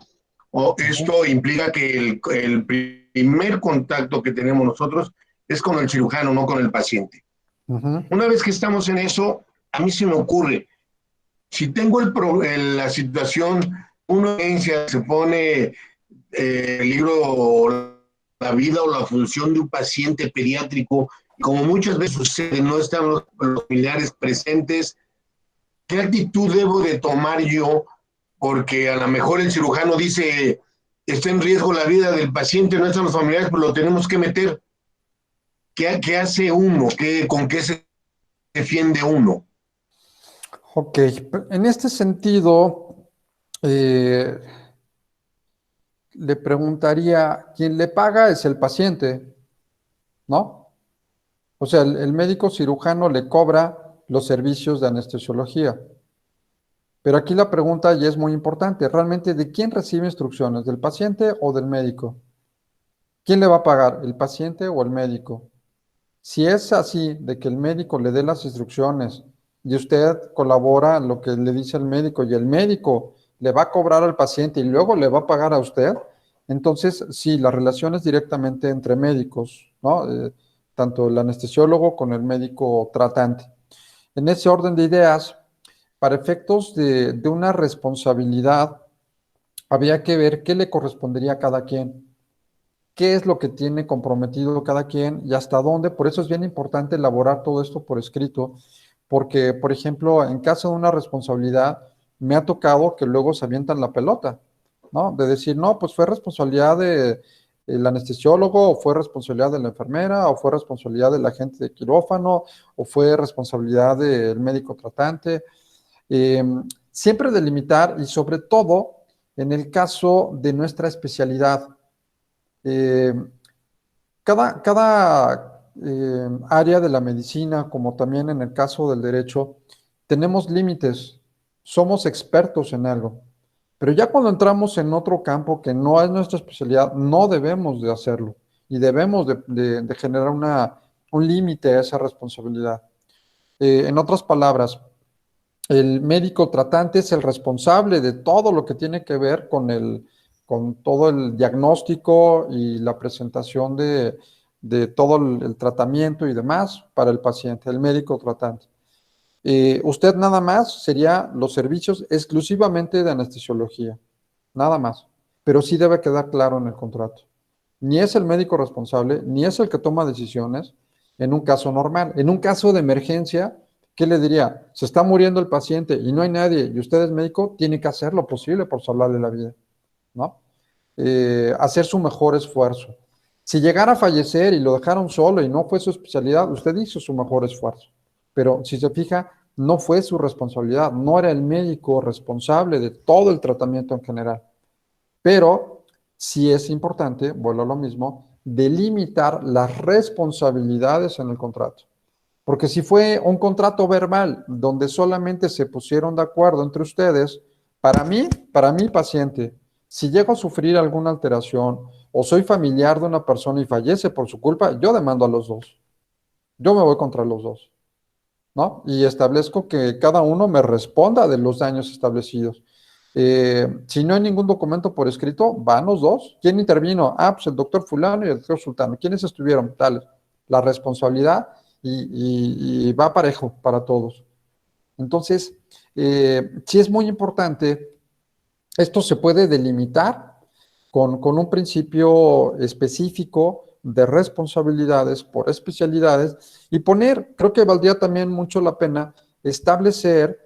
Esto implica que el primer contacto que tenemos nosotros es con el cirujano, no con el paciente. Una vez que estamos en eso, a mí se me ocurre, si tengo la situación, una urgencia, se pone peligro la vida o la función de un paciente pediátrico, como muchas veces sucede, no están los familiares presentes, ¿qué actitud debo de tomar yo? Porque a lo mejor el cirujano dice, está en riesgo la vida del paciente, no están los familiares, pues lo tenemos que meter. ¿Qué hace uno? ¿Con qué se defiende uno? Ok, en este sentido, le preguntaría, ¿quién le paga es el paciente? ¿No? O sea, el médico cirujano le cobra los servicios de anestesiología. Pero aquí la pregunta ya es muy importante, ¿realmente de quién recibe instrucciones? ¿Del paciente o del médico? ¿Quién le va a pagar, el paciente o el médico? Si es así, de que el médico le dé las instrucciones y usted colabora en lo que le dice el médico y el médico le va a cobrar al paciente y luego le va a pagar a usted, entonces sí, la relación es directamente entre médicos, ¿no? Tanto el anestesiólogo con el médico tratante. En ese orden de ideas, para efectos de una responsabilidad, había que ver qué le correspondería a cada quien, qué es lo que tiene comprometido cada quien y hasta dónde. Por eso es bien importante elaborar todo esto por escrito, porque, por ejemplo, en caso de una responsabilidad, me ha tocado que luego se avientan la pelota, ¿no? De decir, no, pues fue responsabilidad del anestesiólogo, o fue responsabilidad de la enfermera, o fue responsabilidad del agente de quirófano, o fue responsabilidad del médico tratante. Eh, Siempre delimitar y sobre todo en el caso de nuestra especialidad. Eh, cada área de la medicina, como también en el caso del derecho, tenemos límites, somos expertos en algo, pero ya cuando entramos en otro campo que no es nuestra especialidad, no debemos de hacerlo y debemos de generar un límite a esa responsabilidad. En otras palabras, el médico tratante es el responsable de todo lo que tiene que ver con todo el diagnóstico y la presentación de todo el tratamiento y demás para el paciente, el médico tratante. Usted nada más sería los servicios exclusivamente de anestesiología, nada más, pero sí debe quedar claro en el contrato. Ni es el médico responsable, ni es el que toma decisiones en un caso normal. En un caso de emergencia, ¿qué le diría? Se está muriendo el paciente y no hay nadie y usted es médico, tiene que hacer lo posible por salvarle la vida, ¿no? hacer su mejor esfuerzo. Si llegara a fallecer y lo dejaron solo y no fue su especialidad, usted hizo su mejor esfuerzo. Pero si se fija, no fue su responsabilidad, no era el médico responsable de todo el tratamiento en general. Pero sí es importante, vuelvo a lo mismo, delimitar las responsabilidades en el contrato. Porque si fue un contrato verbal donde solamente se pusieron de acuerdo entre ustedes, para mí paciente, si llego a sufrir alguna alteración o soy familiar de una persona y fallece por su culpa, yo demando a los dos. Yo me voy contra los dos, ¿no? Y establezco que cada uno me responda de los daños establecidos. Si no hay ningún documento por escrito, van los dos. ¿Quién intervino? Ah, pues el doctor fulano y el doctor sultano. ¿Quiénes estuvieron? Tal. La responsabilidad y va parejo para todos. Entonces, sí es muy importante, esto se puede delimitar con un principio específico de responsabilidades por especialidades y poner, creo que valdría también mucho la pena establecer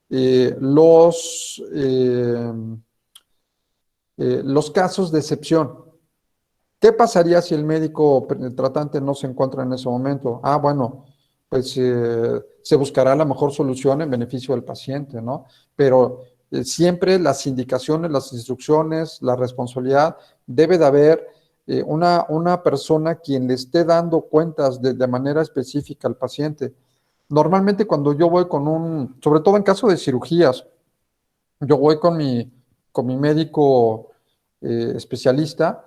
los casos de excepción. ¿Qué pasaría si el médico tratante no se encuentra en ese momento? Ah, bueno, pues se buscará la mejor solución en beneficio del paciente, ¿no? Pero siempre las indicaciones, las instrucciones, la responsabilidad, debe de haber una persona quien le esté dando cuentas de manera específica al paciente. Normalmente cuando yo voy sobre todo en caso de cirugías, yo voy con mi médico especialista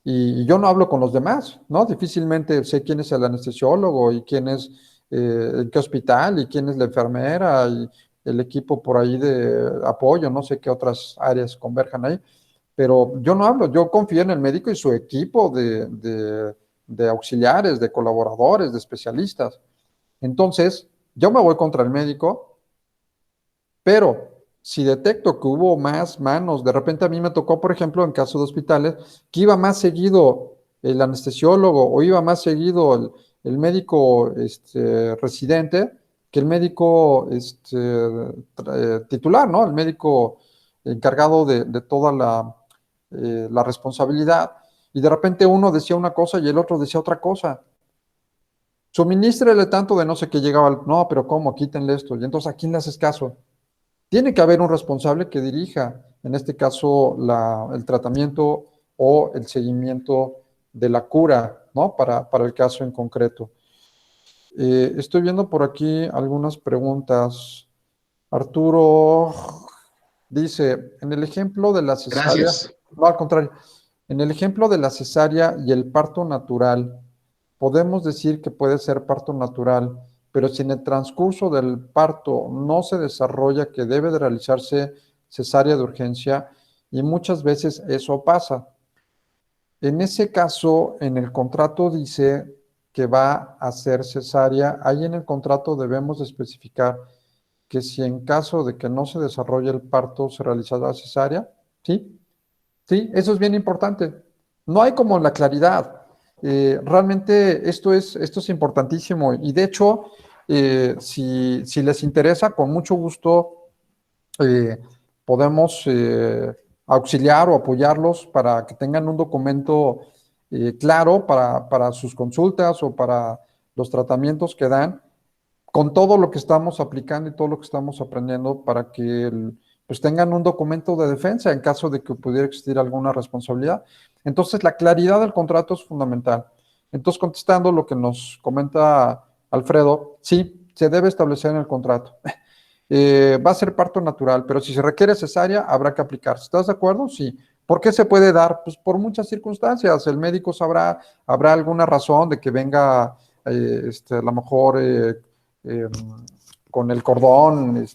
y yo no hablo con los demás, ¿no? Difícilmente sé quién es el anestesiólogo y quién es, en qué hospital y quién es la enfermera y el equipo por ahí de apoyo, no sé qué otras áreas converjan ahí, pero yo no hablo, yo confío en el médico y su equipo de auxiliares, de colaboradores, de especialistas. Entonces, yo me voy contra el médico, pero si detecto que hubo más manos, de repente a mí me tocó, por ejemplo, en caso de hospitales, que iba más seguido el anestesiólogo o iba más seguido el médico residente que el médico titular, ¿no? El médico encargado de toda la responsabilidad. Y de repente uno decía una cosa y el otro decía otra cosa. Suministrele tanto de no sé qué llegaba, no, pero ¿cómo? Quítenle esto. Y entonces, ¿a quién le haces caso? Tiene que haber un responsable que dirija, en este caso, el tratamiento o el seguimiento de la cura, ¿no? Para el caso en concreto. Estoy viendo por aquí algunas preguntas. Arturo dice, en el ejemplo de la cesárea, Gracias. no, al contrario, en el ejemplo de la cesárea y el parto natural, podemos decir que puede ser parto natural, pero si en el transcurso del parto no se desarrolla que debe de realizarse cesárea de urgencia, y muchas veces eso pasa. En ese caso, en el contrato dice que va a ser cesárea. Ahí en el contrato debemos de especificar que si en caso de que no se desarrolle el parto se realizará cesárea, ¿sí? Sí, eso es bien importante. No hay como la claridad. Realmente esto es importantísimo y de hecho, si les interesa, con mucho gusto eh, podemos auxiliar o apoyarlos para que tengan un documento claro para sus consultas o para los tratamientos que dan, con todo lo que estamos aplicando y todo lo que estamos aprendiendo para que pues tengan un documento de defensa en caso de que pudiera existir alguna responsabilidad. Entonces, la claridad del contrato es fundamental. Entonces, contestando lo que nos comenta Alfredo, sí, se debe establecer en el contrato. Va a ser parto natural, pero si se requiere cesárea, habrá que aplicar. ¿Estás de acuerdo? Sí. ¿Por qué se puede dar? Pues por muchas circunstancias. El médico sabrá, habrá alguna razón de que venga a lo mejor eh, con el cordón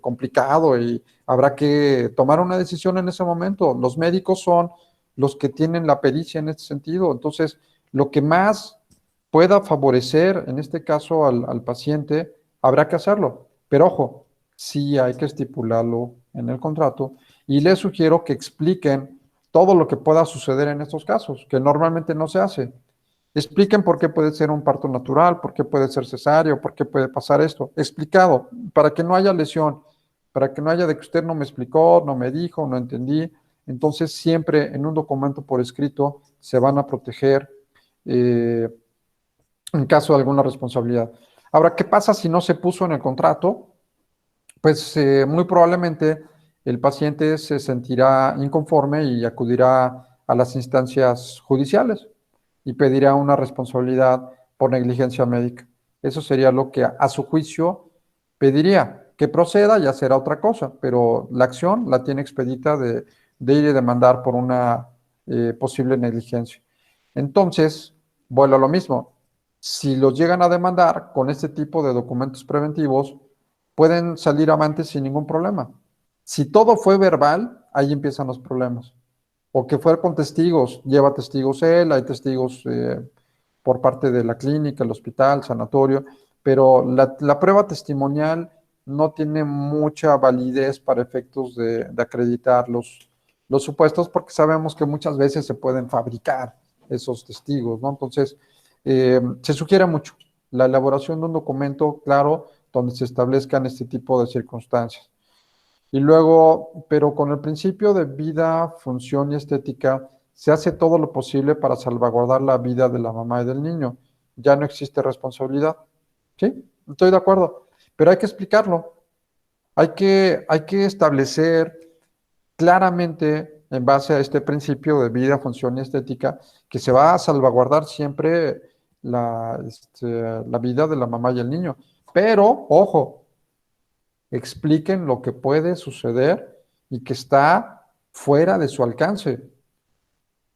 complicado y habrá que tomar una decisión en ese momento. Los médicos son los que tienen la pericia en este sentido. Entonces, lo que más pueda favorecer, en este caso al paciente, habrá que hacerlo. Pero ojo, sí hay que estipularlo en el contrato y les sugiero que expliquen todo lo que pueda suceder en estos casos, que normalmente no se hace. Expliquen por qué puede ser un parto natural, por qué puede ser cesárea, por qué puede pasar esto. Explicado, para que no haya lesión, para que no haya de que usted no me explicó, no me dijo, no entendí. Entonces, siempre en un documento por escrito se van a proteger en caso de alguna responsabilidad. Ahora, ¿qué pasa si no se puso en el contrato? Pues muy probablemente el paciente se sentirá inconforme y acudirá a las instancias judiciales y pedirá una responsabilidad por negligencia médica. Eso sería lo que a su juicio pediría. Que proceda ya será otra cosa, pero la acción la tiene expedita de ir y demandar por una posible negligencia. Entonces, vuelvo a lo mismo. Si los llegan a demandar con este tipo de documentos preventivos, pueden salir amantes sin ningún problema. Si todo fue verbal, ahí empiezan los problemas. O que fue con testigos, lleva testigos él, hay testigos por parte de la clínica, el hospital, el sanatorio, pero la prueba testimonial no tiene mucha validez para efectos de acreditar los supuestos, porque sabemos que muchas veces se pueden fabricar esos testigos, ¿no? Entonces, se sugiere mucho la elaboración de un documento claro donde se establezcan este tipo de circunstancias. Y luego, pero con el principio de vida, función y estética, se hace todo lo posible para salvaguardar la vida de la mamá y del niño. Ya no existe responsabilidad. ¿Sí? Estoy de acuerdo. Pero hay que explicarlo. Hay que establecer claramente, en base a este principio de vida, función y estética, que se va a salvaguardar siempre la vida de la mamá y el niño. Pero, ojo, expliquen lo que puede suceder y que está fuera de su alcance.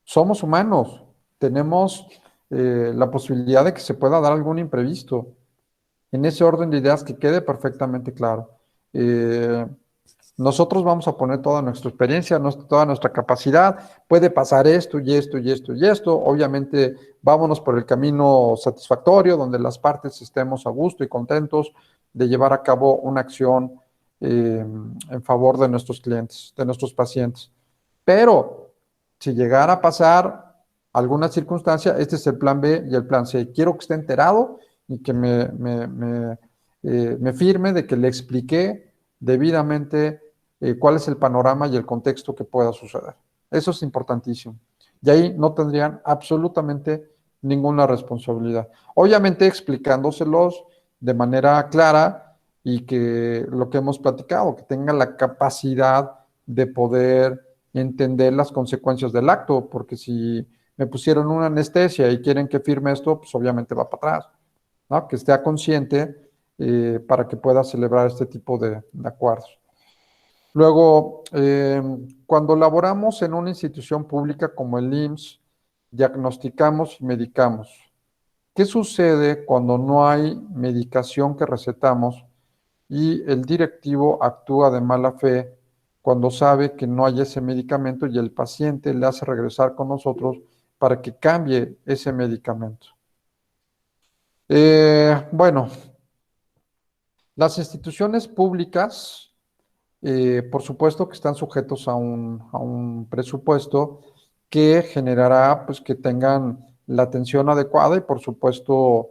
Somos humanos, tenemos la posibilidad de que se pueda dar algún imprevisto. En ese orden de ideas que quede perfectamente claro. Nosotros vamos a poner toda nuestra experiencia, toda nuestra capacidad. Puede pasar esto y esto y esto y esto. Obviamente, vámonos por el camino satisfactorio, donde las partes estemos a gusto y contentos de llevar a cabo una acción en favor de nuestros clientes, de nuestros pacientes. Pero, si llegara a pasar alguna circunstancia, este es el plan B y el plan C. Quiero que esté enterado y que me firme de que le expliqué debidamente cuál es el panorama y el contexto que pueda suceder. Eso es importantísimo. Y ahí no tendrían absolutamente ninguna responsabilidad. Obviamente explicándoselos de manera clara y que lo que hemos platicado, que tengan la capacidad de poder entender las consecuencias del acto, porque si me pusieron una anestesia y quieren que firme esto, pues obviamente va para atrás, ¿no? Que esté consciente para que pueda celebrar este tipo de acuerdos. Luego, cuando laboramos en una institución pública como el IMSS, diagnosticamos y medicamos. ¿Qué sucede cuando no hay medicación que recetamos y el directivo actúa de mala fe cuando sabe que no hay ese medicamento y el paciente le hace regresar con nosotros para que cambie ese medicamento? Bueno, las instituciones públicas, por supuesto que están sujetos a un presupuesto que generará pues, que tengan la atención adecuada y por supuesto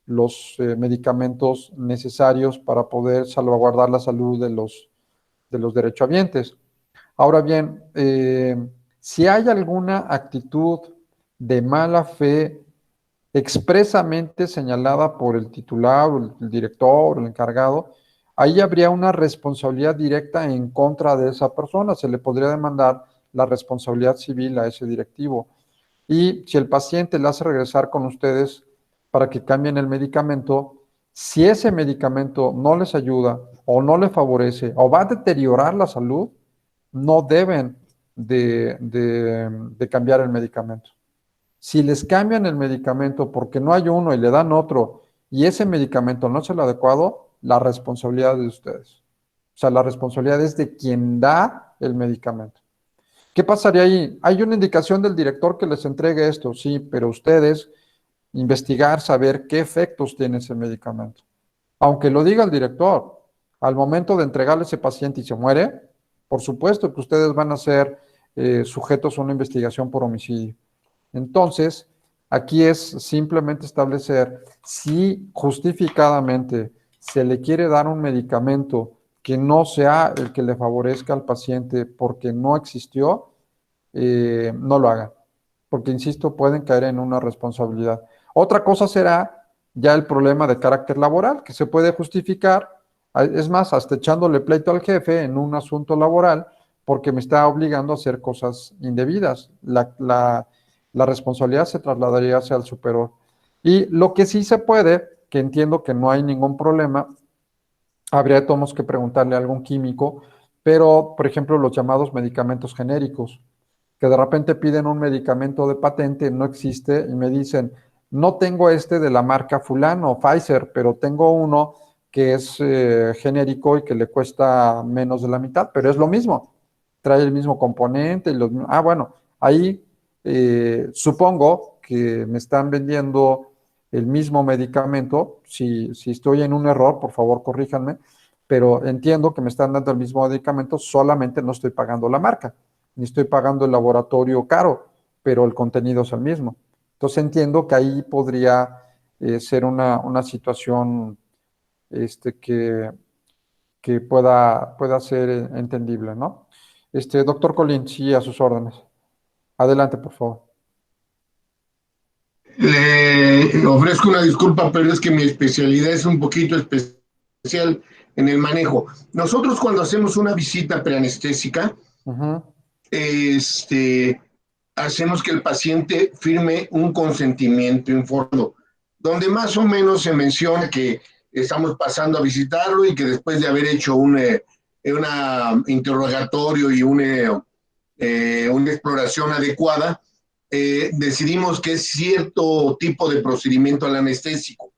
los medicamentos necesarios para poder salvaguardar la salud de los derechohabientes. Ahora bien, si hay alguna actitud de mala fe expresamente señalada por el titular, o el director, o el encargado, ahí habría una responsabilidad directa en contra de esa persona. Se le podría demandar la responsabilidad civil a ese directivo. Y si el paciente le hace regresar con ustedes para que cambien el medicamento, si ese medicamento no les ayuda o no le favorece o va a deteriorar la salud, no deben de cambiar el medicamento. Si les cambian el medicamento porque no hay uno y le dan otro y ese medicamento no es el adecuado, la responsabilidad es de ustedes. O sea, la responsabilidad es de quien da el medicamento. ¿Qué pasaría ahí? Hay una indicación del director que les entregue esto, sí, pero ustedes investigar, saber qué efectos tiene ese medicamento. Aunque lo diga el director, al momento de entregarle a ese paciente y se muere, por supuesto que ustedes van a ser sujetos a una investigación por homicidio. Entonces, aquí es simplemente establecer si justificadamente se le quiere dar un medicamento que no sea el que le favorezca al paciente porque no existió, no lo hagan, porque, insisto, pueden caer en una responsabilidad. Otra cosa será ya el problema de carácter laboral, que se puede justificar, es más, hasta echándole pleito al jefe en un asunto laboral, porque me está obligando a hacer cosas indebidas. La responsabilidad se trasladaría hacia el superior. Y lo que sí se puede, que entiendo que no hay ningún problema, habría que preguntarle a algún químico, pero, por ejemplo, los llamados medicamentos genéricos, que de repente piden un medicamento de patente, no existe, y me dicen, no tengo este de la marca fulano, Pfizer, pero tengo uno que es genérico y que le cuesta menos de la mitad, pero es lo mismo, trae el mismo componente. Bueno, ahí supongo que me están vendiendo el mismo medicamento. Si estoy en un error, por favor, corríjanme, pero entiendo que me están dando el mismo medicamento, solamente no estoy pagando la marca, ni estoy pagando el laboratorio caro, pero el contenido es el mismo. Entonces entiendo que ahí podría ser una situación que pueda ser entendible, ¿no? Doctor Colín, sí, a sus órdenes. Adelante, por favor. Le ofrezco una disculpa, pero es que mi especialidad es un poquito especial en el manejo. Nosotros cuando hacemos una visita preanestésica, hacemos que el paciente firme un consentimiento informado, donde más o menos se menciona que estamos pasando a visitarlo y que después de haber hecho un interrogatorio y una exploración adecuada, decidimos que es cierto tipo de procedimiento al anestésico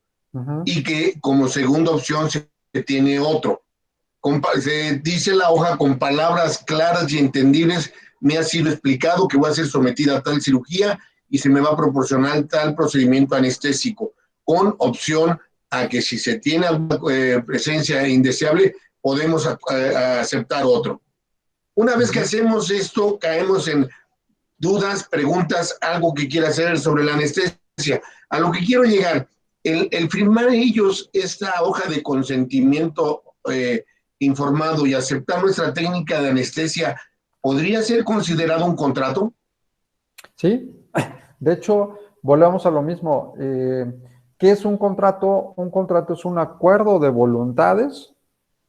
y que como segunda opción se tiene otro. Se dice la hoja con palabras claras y entendibles: me ha sido explicado que voy a ser sometida a tal cirugía y se me va a proporcionar tal procedimiento anestésico, con opción a que si se tiene alguna presencia indeseable, podemos aceptar otro. Una vez que hacemos esto, caemos en dudas, preguntas, algo que quiera hacer sobre la anestesia. A lo que quiero llegar, el firmar ellos esta hoja de consentimiento informado y aceptar nuestra técnica de anestesia, ¿podría ser considerado un contrato? Sí, de hecho, volvemos a lo mismo. ¿Qué es un contrato? Un contrato es un acuerdo de voluntades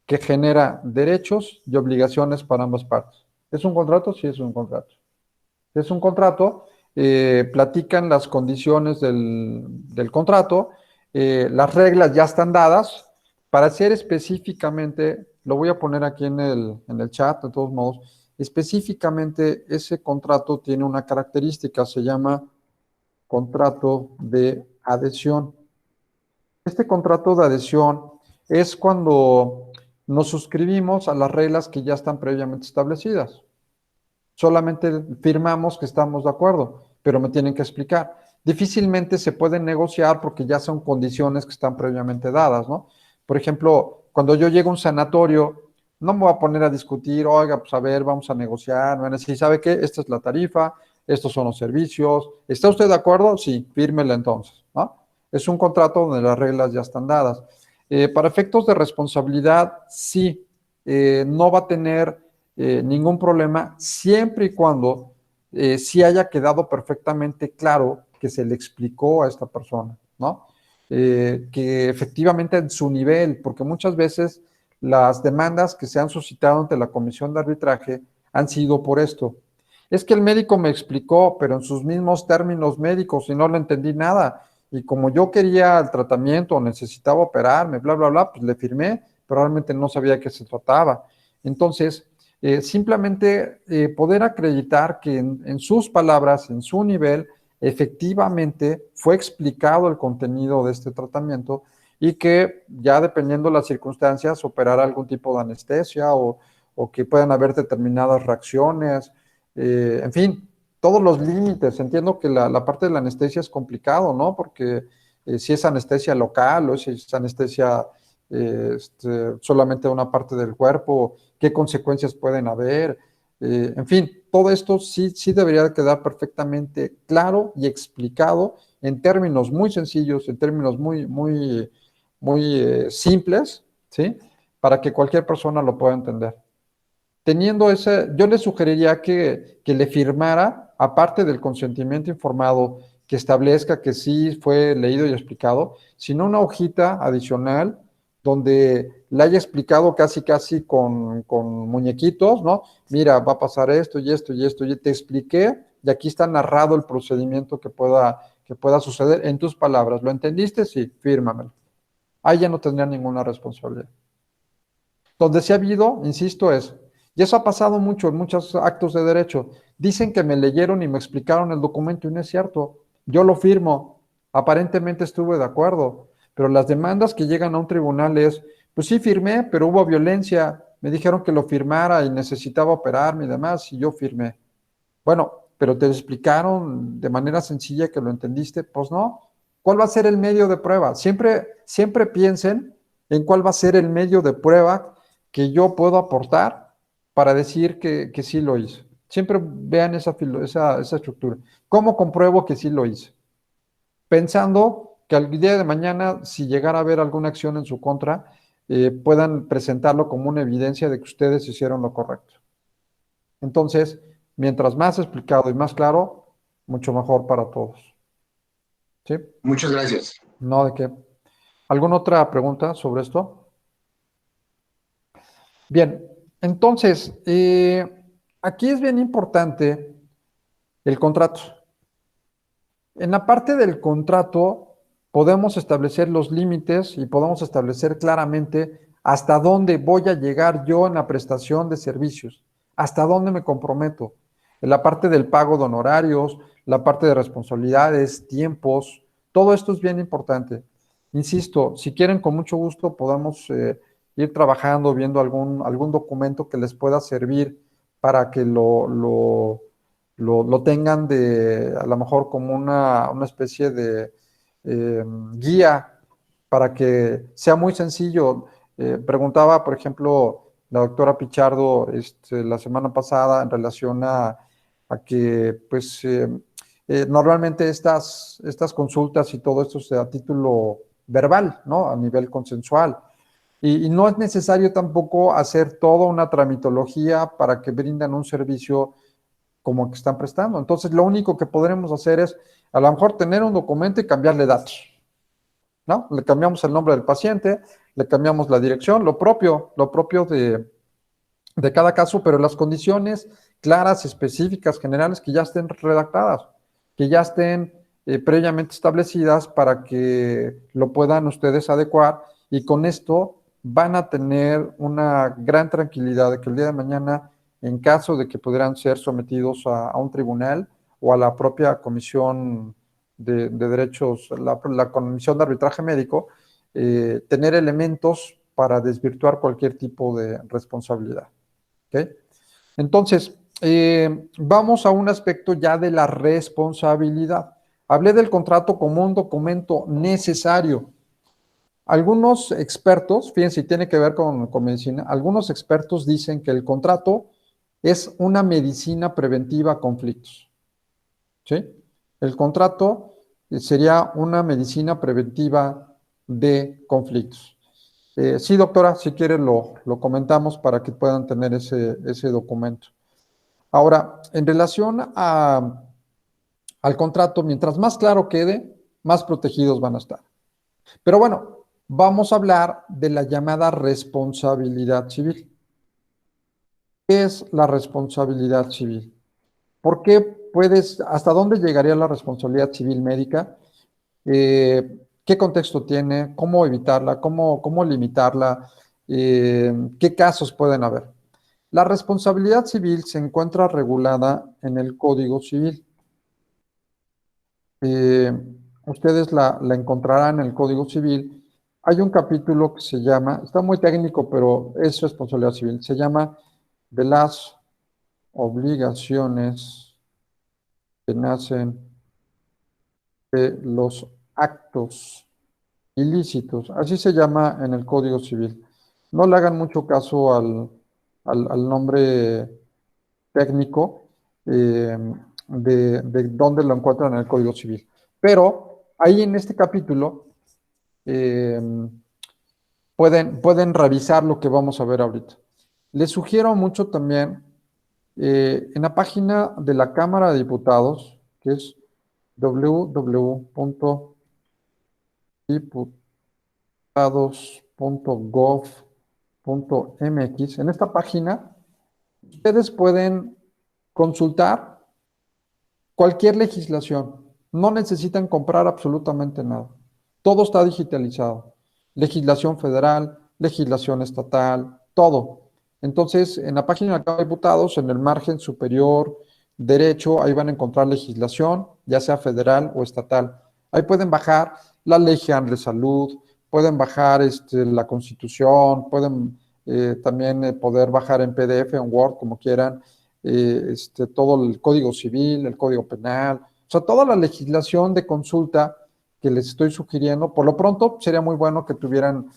que genera derechos y obligaciones para ambas partes. ¿Es un contrato? Sí, es un contrato. Es un contrato, platican las condiciones del contrato, las reglas ya están dadas. Para ser específicamente, lo voy a poner aquí en el chat, de todos modos, específicamente ese contrato tiene una característica, se llama contrato de adhesión. Este contrato de adhesión es cuando nos suscribimos a las reglas que ya están previamente establecidas. Solamente firmamos que estamos de acuerdo, pero me tienen que explicar. Difícilmente se pueden negociar porque ya son condiciones que están previamente dadas, ¿no? Por ejemplo, cuando yo llego a un sanatorio, no me voy a poner a discutir, oiga, pues a ver, vamos a negociar, van a decir, ¿sabe qué? Esta es la tarifa, estos son los servicios, ¿está usted de acuerdo? Sí, fírmela entonces, ¿no? Es un contrato donde las reglas ya están dadas. Para efectos de responsabilidad, sí, no va a tener ningún problema, siempre y cuando sí haya quedado perfectamente claro que se le explicó a esta persona, ¿no? Que efectivamente en su nivel, porque muchas veces las demandas que se han suscitado ante la comisión de arbitraje han sido por esto. Es que el médico me explicó, pero en sus mismos términos médicos y no le entendí nada. Y como yo quería el tratamiento o necesitaba operarme, bla, bla, bla, pues le firmé, pero realmente no sabía de qué se trataba. Entonces, simplemente poder acreditar que en sus palabras, en su nivel, efectivamente fue explicado el contenido de este tratamiento y que ya dependiendo de las circunstancias operar algún tipo de anestesia o que puedan haber determinadas reacciones, en fin, todos los límites. Entiendo que la parte de la anestesia es complicado, ¿no? Porque si es anestesia local o si es anestesia solamente una parte del cuerpo, qué consecuencias pueden haber, en fin, todo esto sí debería quedar perfectamente claro y explicado en términos muy sencillos, en términos muy simples, ¿sí? Para que cualquier persona lo pueda entender. teniendo ese, yo le sugeriría que le firmara, aparte del consentimiento informado, que establezca que sí fue leído y explicado, sino una hojita adicional donde le haya explicado casi con muñequitos, ¿no? Mira, va a pasar esto y esto y esto, y te expliqué, y aquí está narrado el procedimiento que pueda suceder en tus palabras. ¿Lo entendiste? Sí, fírmamelo. Ahí ya no tendría ninguna responsabilidad. Donde sí ha habido, insisto, y eso ha pasado mucho en muchos actos de derecho. Dicen que me leyeron y me explicaron el documento y no es cierto. Yo lo firmo. Aparentemente estuve de acuerdo, pero las demandas que llegan a un tribunal es, pues sí firmé, pero hubo violencia. Me dijeron que lo firmara y necesitaba operarme y demás, y yo firmé. Bueno, pero te explicaron de manera sencilla que lo entendiste, pues no. ¿Cuál va a ser el medio de prueba? Siempre piensen en cuál va a ser el medio de prueba que yo puedo aportar para decir que sí lo hice. Siempre vean esa estructura. ¿Cómo compruebo que sí lo hice? Pensando que al día de mañana, si llegara a haber alguna acción en su contra, puedan presentarlo como una evidencia de que ustedes hicieron lo correcto. Entonces, mientras más explicado y más claro, mucho mejor para todos. ¿Sí? Muchas gracias. No, ¿de qué? ¿Alguna otra pregunta sobre esto? Bien, entonces, aquí es bien importante el contrato. En la parte del contrato podemos establecer los límites y podemos establecer claramente hasta dónde voy a llegar yo en la prestación de servicios, hasta dónde me comprometo. En la parte del pago de honorarios, la parte de responsabilidades, tiempos, todo esto es bien importante. Insisto, si quieren, con mucho gusto podemos ir trabajando, viendo algún documento que les pueda servir para que lo tengan a lo mejor como una especie de guía para que sea muy sencillo. Preguntaba, por ejemplo, la doctora Pichardo la semana pasada en relación a que, pues, normalmente estas consultas y todo esto sea a título verbal, ¿no? A nivel consensual. Y no es necesario tampoco hacer toda una tramitología para que brindan un servicio como que están prestando. Entonces, lo único que podremos hacer es, a lo mejor, tener un documento y cambiarle datos, ¿no? Le cambiamos el nombre del paciente, le cambiamos la dirección, lo propio de cada caso, pero las condiciones claras, específicas, generales, que ya estén redactadas, que ya estén previamente establecidas para que lo puedan ustedes adecuar y con esto van a tener una gran tranquilidad de que el día de mañana, en caso de que pudieran ser sometidos a un tribunal o a la propia comisión de derechos, la comisión de arbitraje médico, tener elementos para desvirtuar cualquier tipo de responsabilidad. ¿Okay? Entonces, vamos a un aspecto ya de la responsabilidad. Hablé del contrato como un documento necesario. Algunos expertos, fíjense, tiene que ver con medicina, algunos expertos dicen que el contrato es una medicina preventiva a conflictos. ¿Sí? El contrato sería una medicina preventiva de conflictos. Sí, doctora, si quiere lo comentamos para que puedan tener ese documento. Ahora, en relación al contrato, mientras más claro quede, más protegidos van a estar. Pero bueno, vamos a hablar de la llamada responsabilidad civil. ¿Qué es la responsabilidad civil? ¿Por qué hasta dónde llegaría la responsabilidad civil médica? ¿Qué contexto tiene? ¿Cómo evitarla? ¿Cómo limitarla? ¿Qué casos pueden haber? La responsabilidad civil se encuentra regulada en el Código Civil. Eh, Ustedes la encontrarán en el Código Civil. Hay un capítulo que se llama, está muy técnico, pero es responsabilidad civil, se llama de las obligaciones que nacen de los actos ilícitos, así se llama en el Código Civil. No le hagan mucho caso al nombre técnico de dónde lo encuentran en el Código Civil. Pero ahí en este capítulo pueden revisar lo que vamos a ver ahorita. Les sugiero mucho también en la página de la Cámara de Diputados, que es www.diputados.gov.mx. En esta página, ustedes pueden consultar cualquier legislación. No necesitan comprar absolutamente nada. Todo está digitalizado. Legislación federal, legislación estatal, todo. Entonces, en la página de la Cámara de Diputados, en el margen superior derecho, ahí van a encontrar legislación, ya sea federal o estatal. Ahí pueden bajar la Ley General de Salud, pueden bajar la Constitución, pueden también poder bajar en PDF, en Word, como quieran, todo el Código Civil, el Código Penal, o sea, toda la legislación de consulta que les estoy sugiriendo. Por lo pronto, sería muy bueno que tuvieran,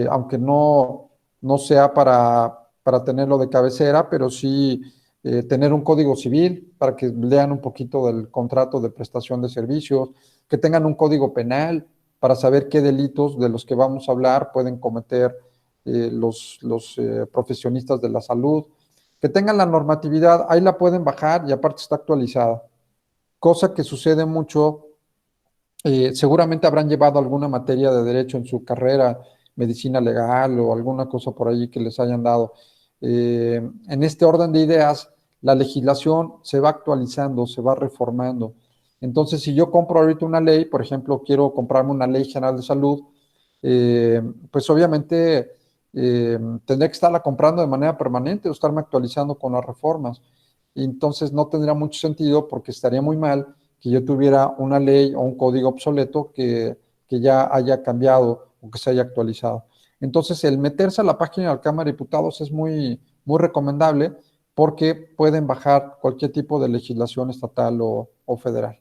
aunque no sea para tenerlo de cabecera, pero sí tener un código civil para que lean un poquito del contrato de prestación de servicios, que tengan un código penal para saber qué delitos de los que vamos a hablar pueden cometer los profesionistas de la salud, que tengan la normatividad, ahí la pueden bajar y aparte está actualizada, cosa que sucede mucho. Seguramente habrán llevado alguna materia de derecho en su carrera, medicina legal o alguna cosa por allí que les hayan dado. En este orden de ideas, la legislación se va actualizando, se va reformando. Entonces, si yo compro ahorita una ley, por ejemplo, quiero comprarme una ley general de salud, pues obviamente tendré que estarla comprando de manera permanente o estarme actualizando con las reformas. Y entonces no tendría mucho sentido porque estaría muy mal que yo tuviera una ley o un código obsoleto que ya haya cambiado o que se haya actualizado. Entonces, el meterse a la página de la Cámara de Diputados es muy recomendable porque pueden bajar cualquier tipo de legislación estatal o federal.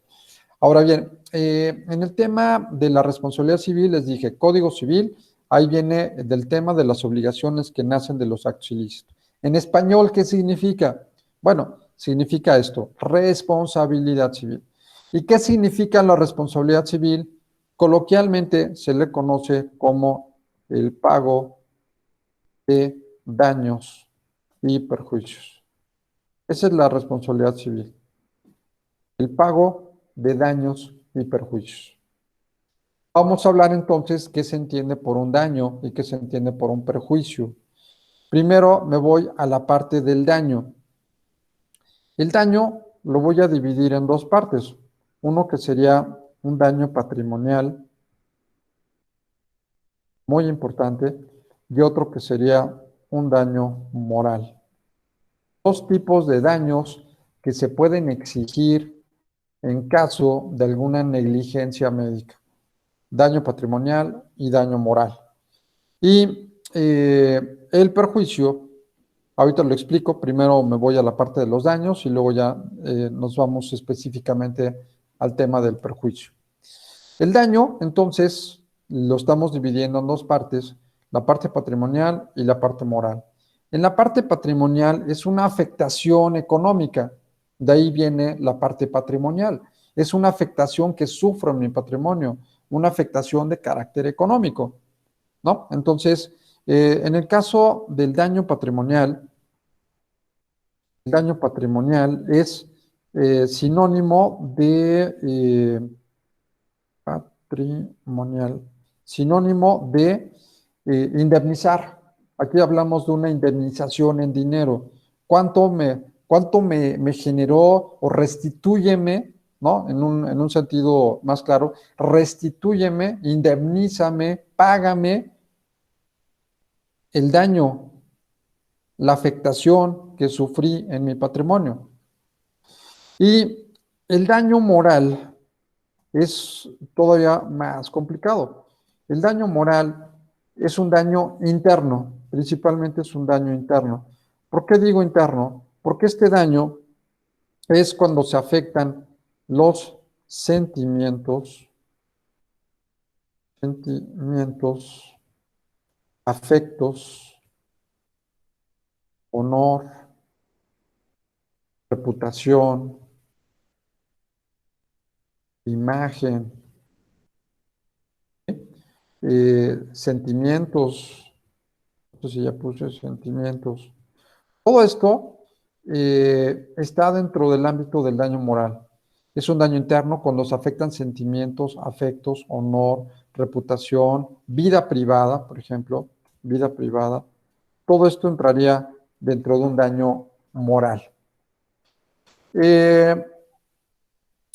Ahora bien, en el tema de la responsabilidad civil, les dije, Código Civil, ahí viene del tema de las obligaciones que nacen de los actos ilícitos. En español, ¿qué significa? Bueno, significa esto, responsabilidad civil. ¿Y qué significa la responsabilidad civil? Coloquialmente se le conoce como el pago de daños y perjuicios. Esa es la responsabilidad civil, el pago de daños y perjuicios. Vamos a hablar entonces qué se entiende por un daño y qué se entiende por un perjuicio. Primero me voy a la parte del daño. El daño lo voy a dividir en dos partes. Uno que sería un daño patrimonial, muy importante, y otro que sería un daño moral. Dos tipos de daños que se pueden exigir en caso de alguna negligencia médica. Daño patrimonial y daño moral. Y el perjuicio, ahorita lo explico, primero me voy a la parte de los daños y luego ya nos vamos específicamente al tema del perjuicio. El daño, entonces, lo estamos dividiendo en dos partes, la parte patrimonial y la parte moral. En la parte patrimonial es una afectación económica, de ahí viene la parte patrimonial. Es una afectación que sufro en mi patrimonio, una afectación de carácter económico, ¿no? Entonces, en el caso del daño patrimonial, el daño patrimonial es sinónimo de patrimonial, sinónimo de indemnizar. Aquí hablamos de una indemnización en dinero. ¿Cuánto me generó o restitúyeme, ¿no? En un sentido más claro, restitúyeme, indemnízame, págame el daño, la afectación que sufrí en mi patrimonio. Y el daño moral es todavía más complicado. El daño moral es un daño interno, principalmente es un daño interno. ¿Por qué digo interno? Porque este daño es cuando se afectan los sentimientos, afectos, honor, reputación, imagen, sentimientos, no sé si ya puse sentimientos, Todo esto está dentro del ámbito del daño moral. Es un daño interno cuando se afectan sentimientos, afectos, honor, reputación, vida privada, por ejemplo, vida privada. Todo esto entraría dentro de un daño moral.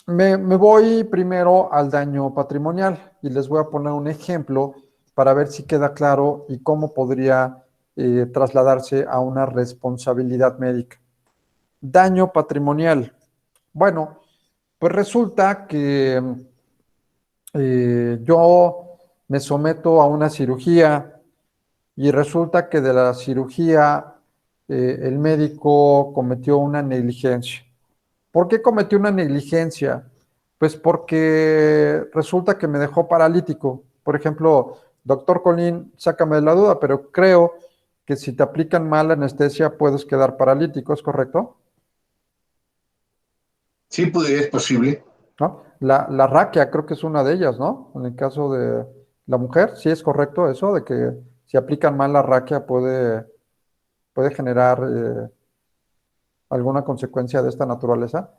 Me voy primero al daño patrimonial y les voy a poner un ejemplo para ver si queda claro y cómo podría trasladarse a una responsabilidad médica. Daño patrimonial. Bueno, pues resulta que yo me someto a una cirugía y resulta que de la cirugía el médico cometió una negligencia. ¿Por qué cometió una negligencia? Pues porque resulta que me dejó paralítico. Por ejemplo, doctor Colín, sácame de la duda, pero creo que si te aplican mal la anestesia puedes quedar paralítico, ¿es correcto? Sí, pues, es posible. ¿No? La raquia creo que es una de ellas, ¿no? En el caso de la mujer, sí es correcto eso, de que si aplican mal la raquia puede generar alguna consecuencia de esta naturaleza.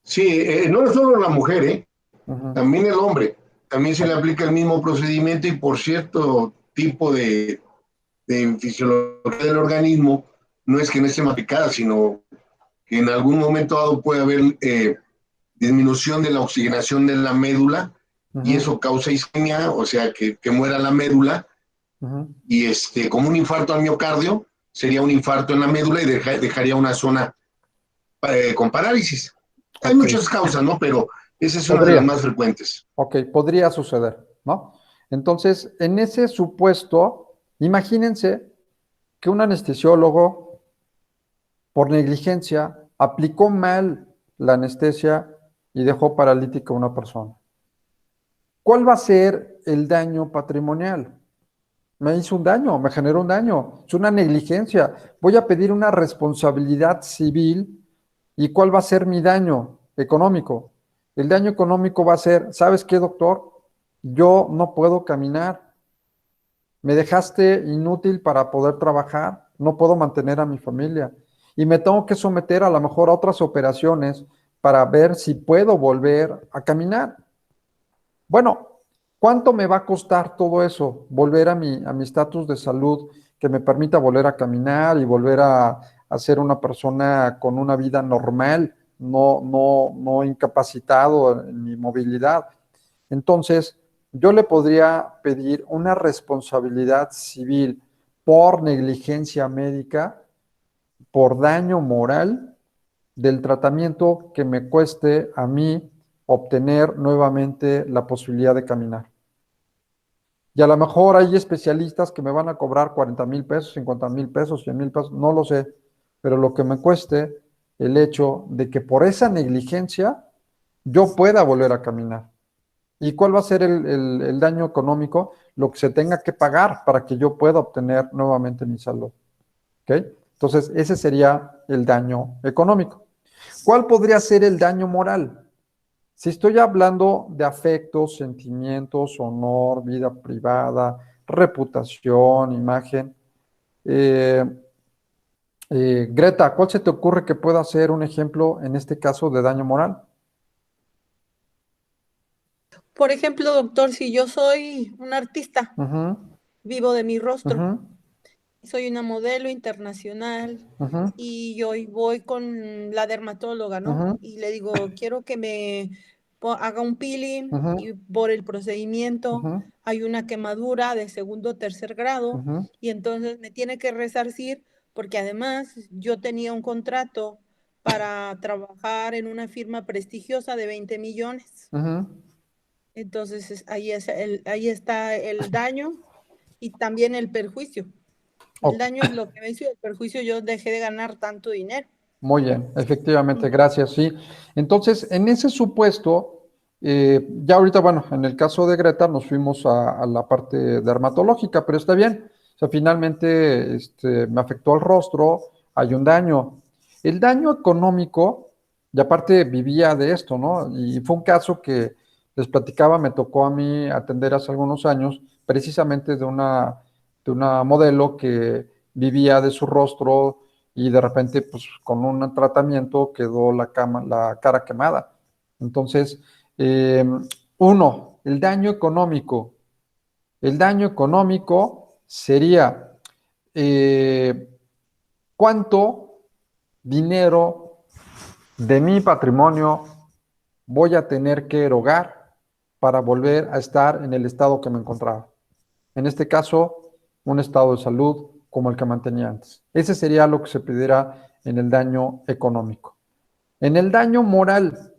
Sí, no es solo la mujer, Ujú. también el hombre. También se le aplica el mismo procedimiento y por cierto tipo de fisiología del organismo, no es que no esté aplicada, sino que en algún momento dado puede haber disminución de la oxigenación de la médula y Ujú, eso causa isquemia, o sea, que muera la médula ujú. y como un infarto al miocardio, sería un infarto en la médula y dejaría una zona con parálisis. Hay Ok, muchas causas, ¿no? Pero esa es una de las podría, más frecuentes. ok, podría suceder, ¿no? Entonces, en ese supuesto, imagínense que un anestesiólogo, por negligencia, aplicó mal la anestesia y dejó paralítica a una persona. ¿Cuál va a ser el daño patrimonial? Me hizo un daño, me generó un daño, es una negligencia. Voy a pedir una responsabilidad civil. ¿Y cuál va a ser mi daño económico? El daño económico va a ser, ¿sabes qué, doctor? Yo no puedo caminar, me dejaste inútil para poder trabajar, no puedo mantener a mi familia y me tengo que someter a lo mejor a otras operaciones para ver si puedo volver a caminar. Bueno, ¿cuánto me va a costar todo eso? Volver a mi estatus de salud que me permita volver a caminar y volver a ser una persona con una vida normal, no incapacitado en mi movilidad. Entonces, yo le podría pedir una responsabilidad civil por negligencia médica, por daño moral del tratamiento que me cueste a mí obtener nuevamente la posibilidad de caminar. Y a lo mejor hay especialistas que me van a cobrar 40,000 pesos, 50,000 pesos, 100,000 pesos, no lo sé, pero lo que me cueste el hecho de que por esa negligencia yo pueda volver a caminar. ¿Y cuál va a ser el daño económico? Lo que se tenga que pagar para que yo pueda obtener nuevamente mi salud. ¿Ok? Entonces, ese sería el daño económico. ¿Cuál podría ser el daño moral? Si estoy hablando de afectos, sentimientos, honor, vida privada, reputación, imagen. eh, Greta, ¿cuál se te ocurre que pueda ser un ejemplo en este caso de daño moral? Por ejemplo, doctor, si yo soy un artista, Ujú, vivo de mi rostro, ujú, soy una modelo internacional ujú, y yo voy con la dermatóloga, ¿no? ujú, Y le digo, quiero que me haga un peeling ujú, y por el procedimiento ujú, hay una quemadura de segundo o tercer grado ujú, y entonces me tiene que resarcir porque además yo tenía un contrato para trabajar en una firma prestigiosa de 20 millones. ujú. Entonces ahí está el daño y también el perjuicio. El Ok. daño es lo que me hizo y el perjuicio yo dejé de ganar tanto dinero. Muy bien, efectivamente, Ujú. gracias, sí. Entonces, en ese supuesto, ya ahorita, bueno, en el caso de Greta nos fuimos a la parte dermatológica, pero está bien. O sea, finalmente me afectó el rostro, hay un daño. El daño económico, y aparte vivía de esto, ¿no? Y fue un caso que les platicaba, me tocó a mí atender hace algunos años, precisamente de una modelo vivía de su rostro y de repente, pues con un tratamiento quedó la cara quemada. Entonces, uno, el daño económico. El daño económico sería cuánto dinero de mi patrimonio voy a tener que erogar para volver a estar en el estado que me encontraba. En este caso, un estado de salud como el que mantenía antes. Ese sería lo que se pidiera en el daño económico. En el daño moral,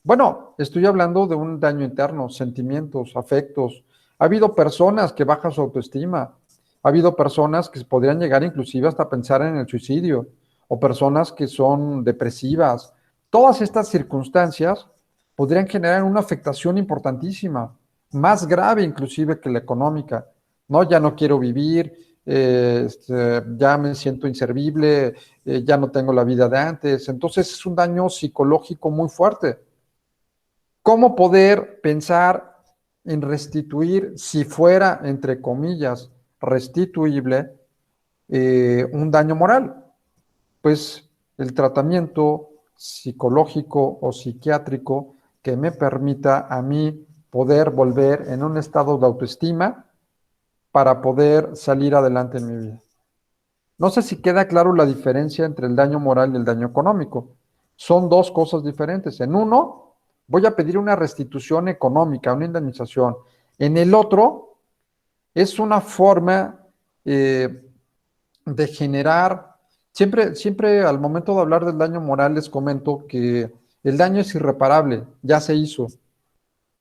bueno, estoy hablando de un daño interno, sentimientos, afectos. Ha habido personas que bajan su autoestima, ha habido personas que podrían llegar inclusive hasta pensar en el suicidio, o personas que son depresivas. Todas estas circunstancias podrían generar una afectación importantísima, más grave inclusive que la económica. No, ya no quiero vivir, ya me siento inservible, ya no tengo la vida de antes. Entonces es un daño psicológico muy fuerte. ¿Cómo poder pensar en restituir, si fuera, entre comillas, restituible, un daño moral? Pues el tratamiento psicológico o psiquiátrico que me permita a mí poder volver en un estado de autoestima para poder salir adelante en mi vida. No sé si queda claro la diferencia entre el daño moral y el daño económico. Son dos cosas diferentes. En uno, voy a pedir una restitución económica, una indemnización. En el otro, es una forma de generar, siempre al momento de hablar del daño moral les comento que el daño es irreparable, ya se hizo.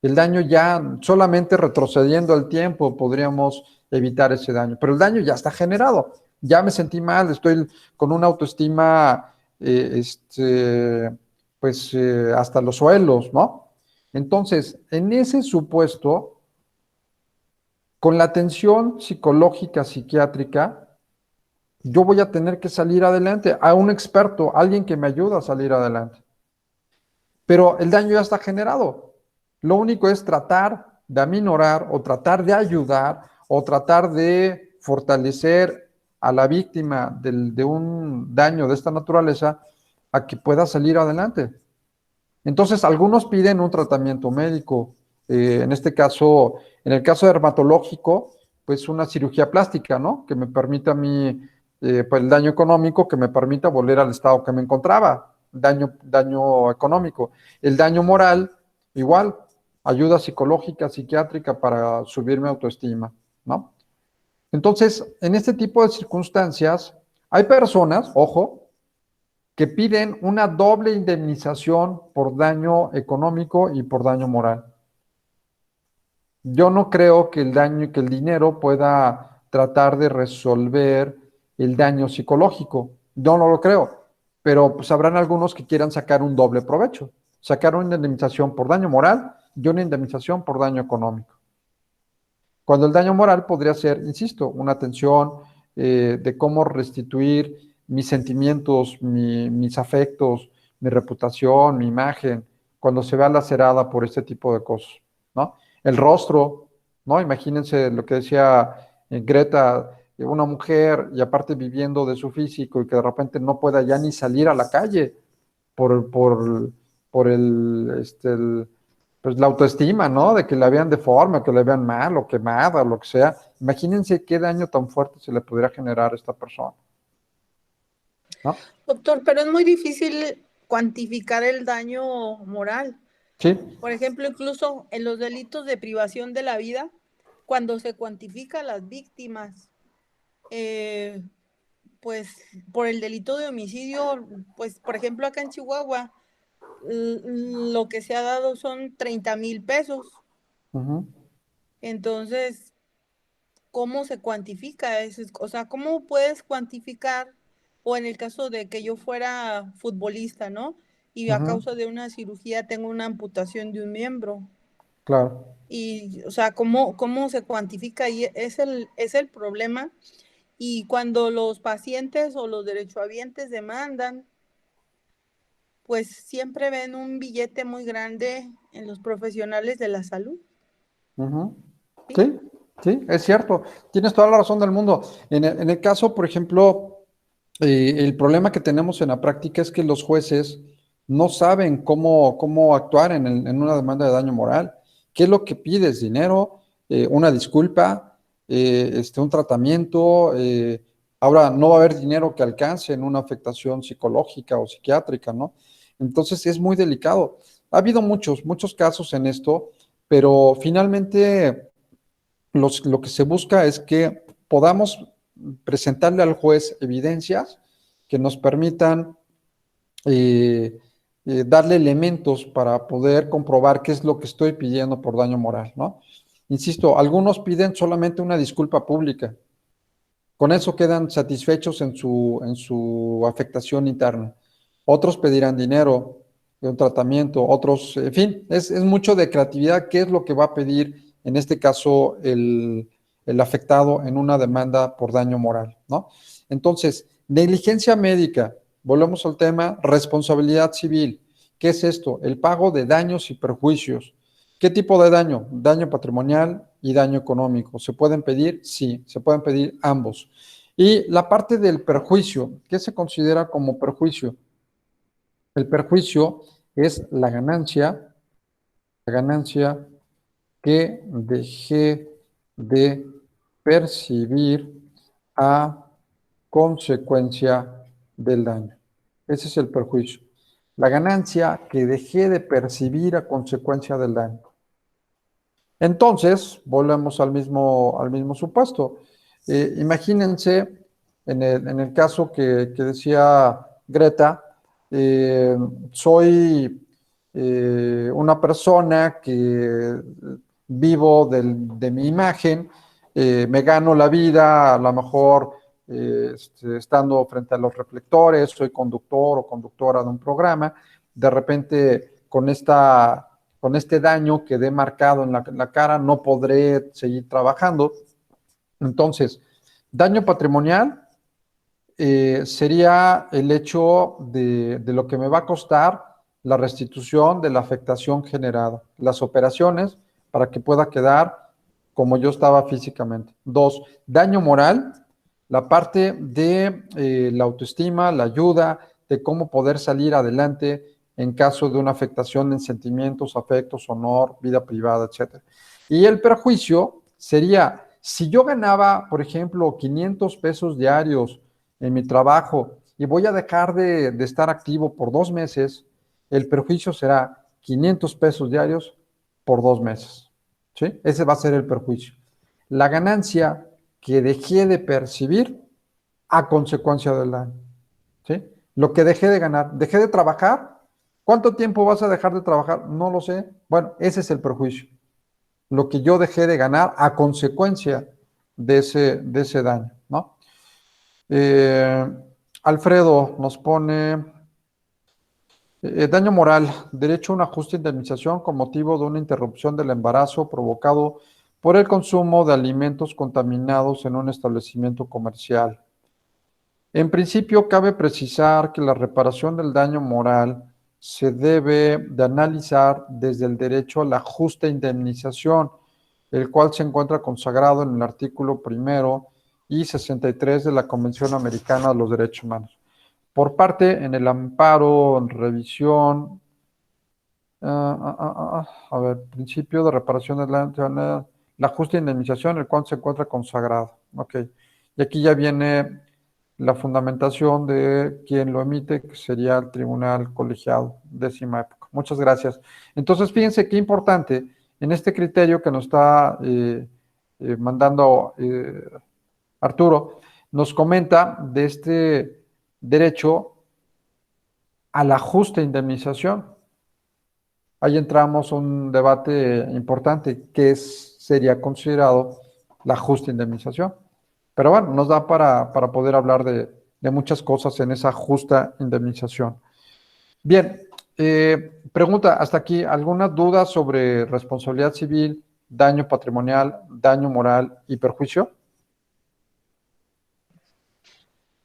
El daño ya, solamente retrocediendo al tiempo podríamos evitar ese daño, pero el daño ya está generado. Ya me sentí mal, estoy con una autoestima, hasta los suelos, ¿no? Entonces, en ese supuesto, con la atención psicológica, psiquiátrica, yo voy a tener que salir adelante, a un experto, alguien que me ayude a salir adelante. Pero el daño ya está generado. Lo único es tratar de aminorar o tratar de ayudar o tratar de fortalecer a la víctima de un daño de esta naturaleza a que pueda salir adelante. Entonces, algunos piden un tratamiento médico, en este caso, en el caso dermatológico, pues una cirugía plástica, ¿no? Que me permita a mí, pues el daño económico, que me permita volver al estado que me encontraba, daño económico. El daño moral, igual, ayuda psicológica, psiquiátrica para subir mi autoestima, ¿no? Entonces, en este tipo de circunstancias, hay personas, ojo, que piden una doble indemnización por daño económico y por daño moral. Yo no creo que que el dinero pueda tratar de resolver el daño psicológico. Yo no lo creo, pero pues habrán algunos que quieran sacar un doble provecho, sacar una indemnización por daño moral y una indemnización por daño económico. Cuando el daño moral podría ser, insisto, una atención de cómo restituir mis sentimientos, mis afectos, mi reputación, mi imagen, cuando se vea lacerada por este tipo de cosas, ¿no? El rostro, ¿no? Imagínense lo que decía Greta, una mujer y aparte viviendo de su físico y que de repente no pueda ya ni salir a la calle por pues la autoestima, ¿no? De que la vean deforme, que la vean mal o quemada o lo que sea. Imagínense qué daño tan fuerte se le pudiera generar a esta persona, ¿no? Doctor, pero es muy difícil cuantificar el daño moral. Sí. Por ejemplo, incluso en los delitos de privación de la vida, cuando se cuantifica a las víctimas, pues por el delito de homicidio, pues por ejemplo acá en Chihuahua, lo que se ha dado son 30,000 pesos. Uh-huh. Entonces, ¿cómo se cuantifica eso? O sea, ¿cómo puedes cuantificar? O en el caso de que yo fuera futbolista, ¿no? Y a Uh-huh. causa de una cirugía tengo una amputación de un miembro. Claro. Y, o sea, ¿cómo se cuantifica? Y es el problema. Y cuando los pacientes o los derechohabientes demandan, pues siempre ven un billete muy grande en los profesionales de la salud. Uh-huh. ¿Sí? Sí, Sí, es cierto, tienes toda la razón del mundo. En el caso, por ejemplo, el problema que tenemos en la práctica es que los jueces no saben cómo actuar en una demanda de daño moral. ¿Qué es lo que pides? ¿Dinero? ¿Una disculpa? ¿Un tratamiento? Ahora, no va a haber dinero que alcance en una afectación psicológica o psiquiátrica, ¿no? Entonces, es muy delicado. Ha habido muchos casos en esto, pero finalmente lo que se busca es que podamos presentarle al juez evidencias que nos permitan eh, darle elementos para poder comprobar qué es lo que estoy pidiendo por daño moral, ¿no? Insisto, algunos piden solamente una disculpa pública. Con eso quedan satisfechos en su afectación interna. Otros pedirán dinero de un tratamiento, otros, en fin, es mucho de creatividad. ¿Qué es lo que va a pedir, en este caso, el afectado en una demanda por daño moral, ¿no? Entonces, negligencia médica, volvemos al tema, responsabilidad civil. ¿Qué es esto? El pago de daños y perjuicios. ¿Qué tipo de daño? Daño patrimonial y daño económico. ¿Se pueden pedir? Sí, se pueden pedir ambos. Y la parte del perjuicio, ¿qué se considera como perjuicio? El perjuicio es la ganancia que dejé de percibir a consecuencia del daño. Ese es el perjuicio. La ganancia que dejé de percibir a consecuencia del daño. Entonces, volvemos al mismo supuesto. Imagínense en el caso que decía Greta, eh, soy una persona que vivo de mi imagen, me gano la vida, a lo mejor estando frente a los reflectores, soy conductor o conductora de un programa, de repente con este daño que quedé marcado en la cara, no podré seguir trabajando. Entonces, daño patrimonial sería el hecho de lo que me va a costar la restitución de la afectación generada, las operaciones para que pueda quedar como yo estaba físicamente. Dos, daño moral, la parte de la autoestima, la ayuda, de cómo poder salir adelante en caso de una afectación en sentimientos, afectos, honor, vida privada, etc. Y el perjuicio sería, si yo ganaba, por ejemplo, 500 pesos diarios en mi trabajo y voy a dejar de estar activo por 2 meses, el perjuicio será 500 pesos diarios por 2 meses. ¿Sí? Ese va a ser el perjuicio. La ganancia que dejé de percibir a consecuencia del daño. ¿Sí? Lo que dejé de ganar, dejé de trabajar. ¿Cuánto tiempo vas a dejar de trabajar? No lo sé. Bueno, ese es el perjuicio. Lo que yo dejé de ganar a consecuencia de ese daño, ¿no? Eh, Alfredo nos pone daño moral, derecho a una justa indemnización con motivo de una interrupción del embarazo provocado por el consumo de alimentos contaminados en un establecimiento comercial. En principio, cabe precisar que la reparación del daño moral se debe de analizar desde el derecho a la justa indemnización, el cual se encuentra consagrado en el artículo 1 y 63 de la Convención Americana de los Derechos Humanos. Por parte, en el amparo, en revisión, a ver, principio de reparación de la justa indemnización, el cual se encuentra consagrado. Ok, y aquí ya viene la fundamentación de quien lo emite, que sería el Tribunal Colegiado, 10ª época. Muchas gracias. Entonces, fíjense qué importante, en este criterio que nos está mandando Arturo, nos comenta de este derecho a la justa indemnización. Ahí entramos a un debate importante, que sería considerado la justa indemnización. Pero bueno, nos da para poder hablar de muchas cosas en esa justa indemnización. Bien, pregunta hasta aquí, ¿alguna duda sobre responsabilidad civil, daño patrimonial, daño moral y perjuicio?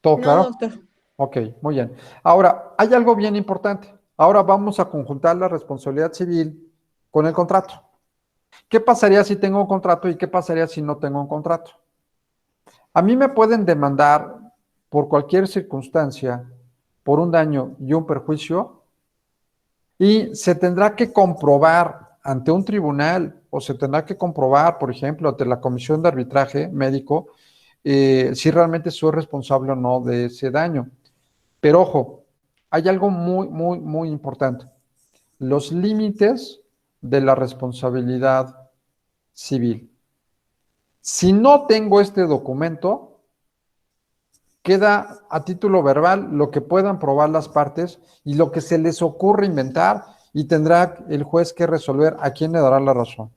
¿Todo No, claro? doctor. Ok, muy bien. Ahora, hay algo bien importante. Ahora vamos a conjuntar la responsabilidad civil con el contrato. ¿Qué pasaría si tengo un contrato y qué pasaría si no tengo un contrato? A mí me pueden demandar por cualquier circunstancia, por un daño y un perjuicio, y se tendrá que comprobar ante un tribunal o se tendrá que comprobar, por ejemplo, ante la Comisión de Arbitraje Médico, si realmente soy responsable o no de ese daño. Pero ojo, hay algo muy, muy, muy importante. Los límites de la responsabilidad civil. Si no tengo este documento, queda a título verbal lo que puedan probar las partes y lo que se les ocurre inventar y tendrá el juez que resolver a quién le dará la razón.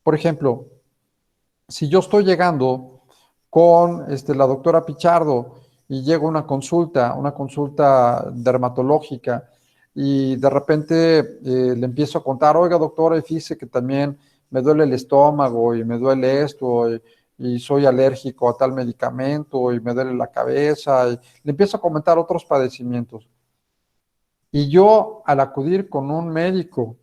Por ejemplo, si yo estoy llegando con la doctora Pichardo y llego a una consulta dermatológica y de repente le empiezo a contar, oiga doctora, y fíjese que también me duele el estómago y me duele esto y soy alérgico a tal medicamento y me duele la cabeza y le empiezo a comentar otros padecimientos. Y yo al acudir con un médico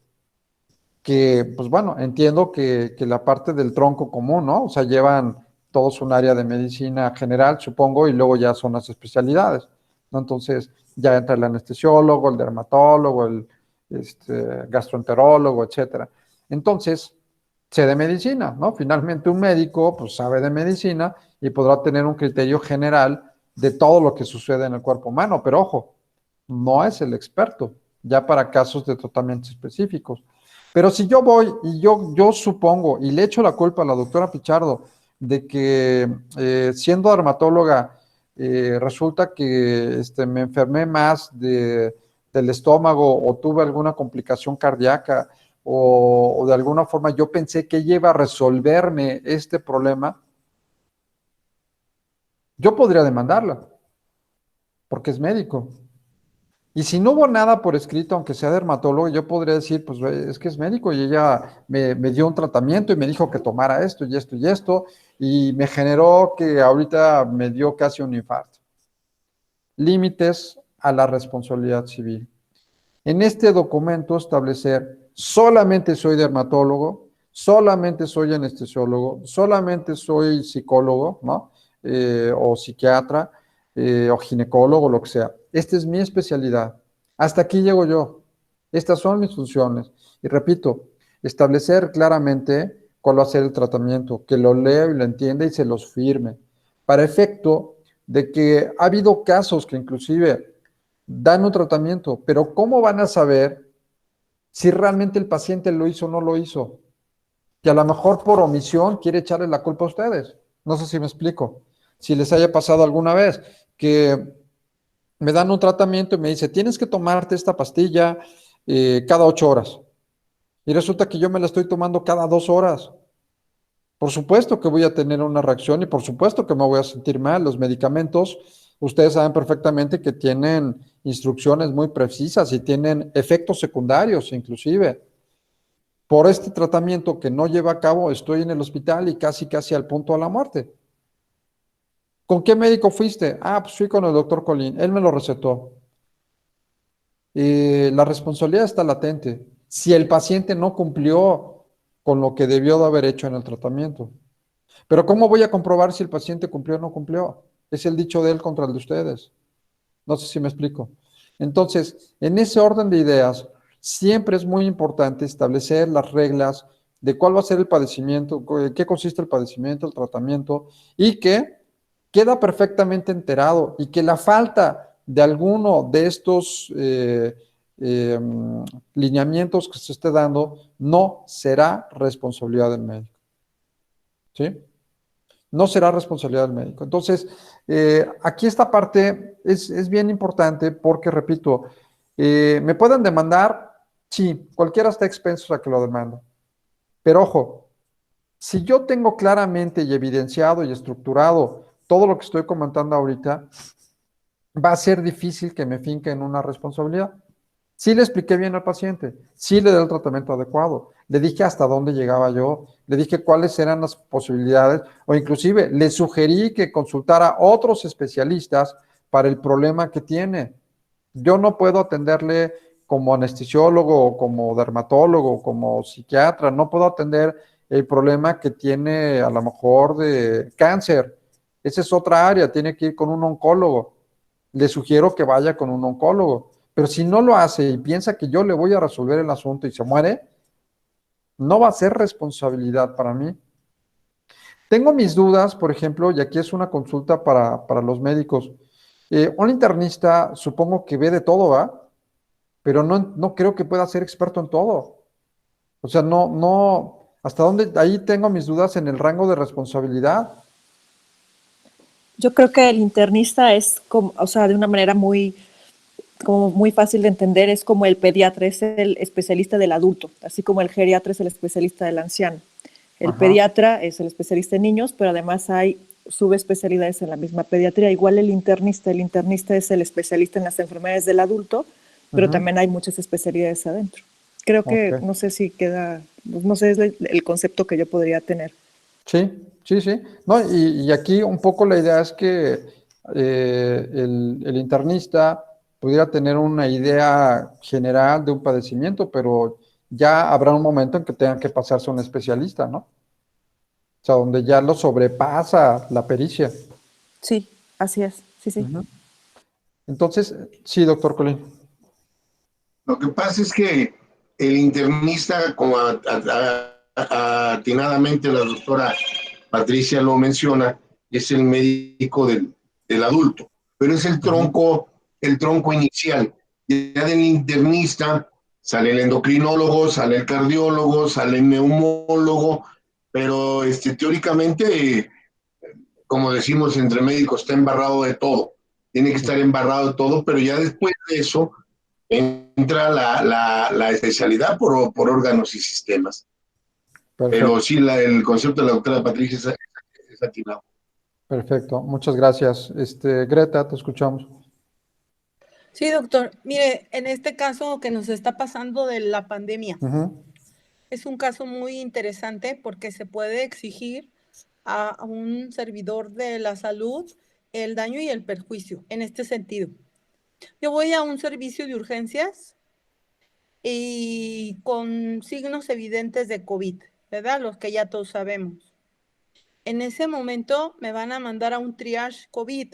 que, pues bueno, entiendo que la parte del tronco común, ¿no? O sea, llevan todos un área de medicina general, supongo, y luego ya son las especialidades, ¿no? Entonces, ya entra el anestesiólogo, el dermatólogo, el gastroenterólogo, etcétera. Entonces, sé de medicina, ¿no? Finalmente un médico, pues sabe de medicina y podrá tener un criterio general de todo lo que sucede en el cuerpo humano, pero ojo, no es el experto, ya para casos de tratamientos específicos. Pero si yo voy y yo supongo y le echo la culpa a la doctora Pichardo de que siendo dermatóloga resulta que me enfermé más del estómago o tuve alguna complicación cardíaca o de alguna forma yo pensé que ella iba a resolverme este problema, yo podría demandarla porque es médico. Y si no hubo nada por escrito, aunque sea dermatólogo, yo podría decir, pues es que es médico y ella me dio un tratamiento y me dijo que tomara esto y esto y esto, y me generó que ahorita me dio casi un infarto. Límites a la responsabilidad civil. En este documento establecer, solamente soy dermatólogo, solamente soy anestesiólogo, solamente soy psicólogo, ¿no? O psiquiatra, o ginecólogo, lo que sea. Esta es mi especialidad. Hasta aquí llego yo. Estas son mis funciones. Y repito, establecer claramente cuál va a ser el tratamiento, que lo lea y lo entienda y se los firme, para efecto de que ha habido casos que inclusive dan un tratamiento, pero ¿cómo van a saber si realmente el paciente lo hizo o no lo hizo? Que a lo mejor por omisión quiere echarle la culpa a ustedes. No sé si me explico. Si les haya pasado alguna vez que me dan un tratamiento y me dice, tienes que tomarte esta pastilla cada 8 horas. Y resulta que yo me la estoy tomando cada 2 horas. Por supuesto que voy a tener una reacción y por supuesto que me voy a sentir mal. Los medicamentos, ustedes saben perfectamente que tienen instrucciones muy precisas y tienen efectos secundarios inclusive. Por este tratamiento que no lleva a cabo, estoy en el hospital y casi al punto de la muerte. ¿Con qué médico fuiste? Ah, pues fui con el doctor Colín, él me lo recetó. La responsabilidad está latente. Si el paciente no cumplió con lo que debió de haber hecho en el tratamiento. Pero ¿cómo voy a comprobar si el paciente cumplió o no cumplió? Es el dicho de él contra el de ustedes. No sé si me explico. Entonces, en ese orden de ideas, siempre es muy importante establecer las reglas de cuál va a ser el padecimiento, qué consiste el padecimiento, el tratamiento, y que queda perfectamente enterado y que la falta de alguno de estos lineamientos que se esté dando no será responsabilidad del médico. ¿Sí? No será responsabilidad del médico. Entonces, aquí esta parte es bien importante porque, repito, ¿me pueden demandar? Sí, cualquiera está expenso a que lo demanda. Pero ojo, si yo tengo claramente y evidenciado y estructurado todo lo que estoy comentando ahorita, va a ser difícil que me finque en una responsabilidad. Sí le expliqué bien al paciente, sí le di el tratamiento adecuado, le dije hasta dónde llegaba yo, le dije cuáles eran las posibilidades, o inclusive le sugerí que consultara a otros especialistas para el problema que tiene. Yo no puedo atenderle como anestesiólogo, o como dermatólogo, o como psiquiatra, no puedo atender el problema que tiene a lo mejor de cáncer. Esa es otra área, tiene que ir con un oncólogo. Le sugiero que vaya con un oncólogo. Pero si no lo hace y piensa que yo le voy a resolver el asunto y se muere, no va a ser responsabilidad para mí. Tengo mis dudas, por ejemplo, y aquí es una consulta para los médicos. Un internista supongo que ve de todo, ¿va? Pero no creo que pueda ser experto en todo. O sea, hasta dónde, ahí tengo mis dudas en el rango de responsabilidad. Yo creo que el internista es como, o sea, de una manera como muy fácil de entender, es como el pediatra es el especialista del adulto, así como el geriatra es el especialista del anciano. El Ajá. pediatra es el especialista en niños, pero además hay subespecialidades en la misma pediatría. Igual el internista es el especialista en las enfermedades del adulto, pero también hay muchas especialidades adentro. Creo que, Ok. no sé si queda, no sé, es el concepto que yo podría tener. Sí, sí, sí. No, y aquí un poco la idea es que el internista pudiera tener una idea general de un padecimiento, pero ya habrá un momento en que tenga que pasarse a un especialista, ¿no? O sea, donde ya lo sobrepasa la pericia. Sí, así es, sí, sí. Ujú. Entonces, sí, doctor Colín. Lo que pasa es que el internista, como atinadamente la doctora Patricia lo menciona, es el médico del adulto, pero es Ujú. el tronco inicial. Ya del internista sale el endocrinólogo, sale el cardiólogo, sale el neumólogo, pero teóricamente, como decimos entre médicos, está embarrado de todo. Tiene que estar embarrado de todo, pero ya después de eso entra la especialidad por órganos y sistemas. Pero Perfecto, sí, el concepto de la doctora Patricia es atinado. perfecto. Muchas gracias. Greta, te escuchamos. Sí, doctor. Mire, en este caso que nos está pasando de la pandemia, Ujú. es un caso muy interesante porque se puede exigir a un servidor de la salud el daño y el perjuicio en este sentido. Yo voy a un servicio de urgencias y con signos evidentes de COVID, ¿verdad? Los que ya todos sabemos. En ese momento me van a mandar a un triage COVID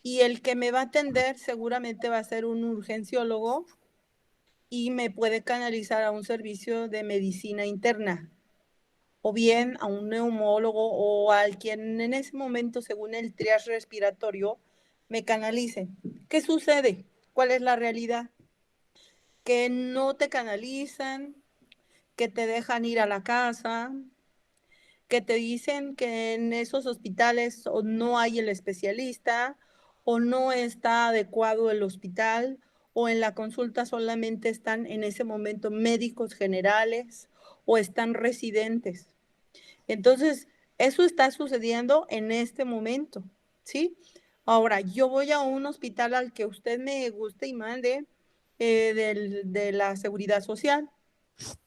y el que me va a atender seguramente va a ser un urgenciólogo y me puede canalizar a un servicio de medicina interna o bien a un neumólogo o a quien en ese momento, según el triage respiratorio, me canalice. ¿Qué sucede? ¿Cuál es la realidad? Que no te canalizan, que te dejan ir a la casa, que te dicen que en esos hospitales o no hay el especialista o no está adecuado el hospital o en la consulta solamente están en ese momento médicos generales o están residentes. Entonces, eso está sucediendo en este momento, ¿sí? Ahora, yo voy a un hospital al que usted me guste y mande de la seguridad social,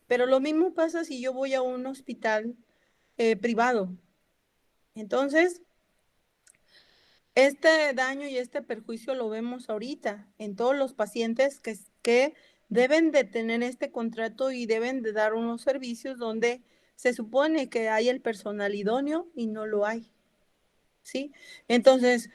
pero lo mismo pasa si yo voy a un hospital privado. Entonces, este daño y este perjuicio lo vemos ahorita en todos los pacientes que deben de tener este contrato y deben de dar unos servicios donde se supone que hay el personal idóneo y no lo hay, ¿sí? Entonces,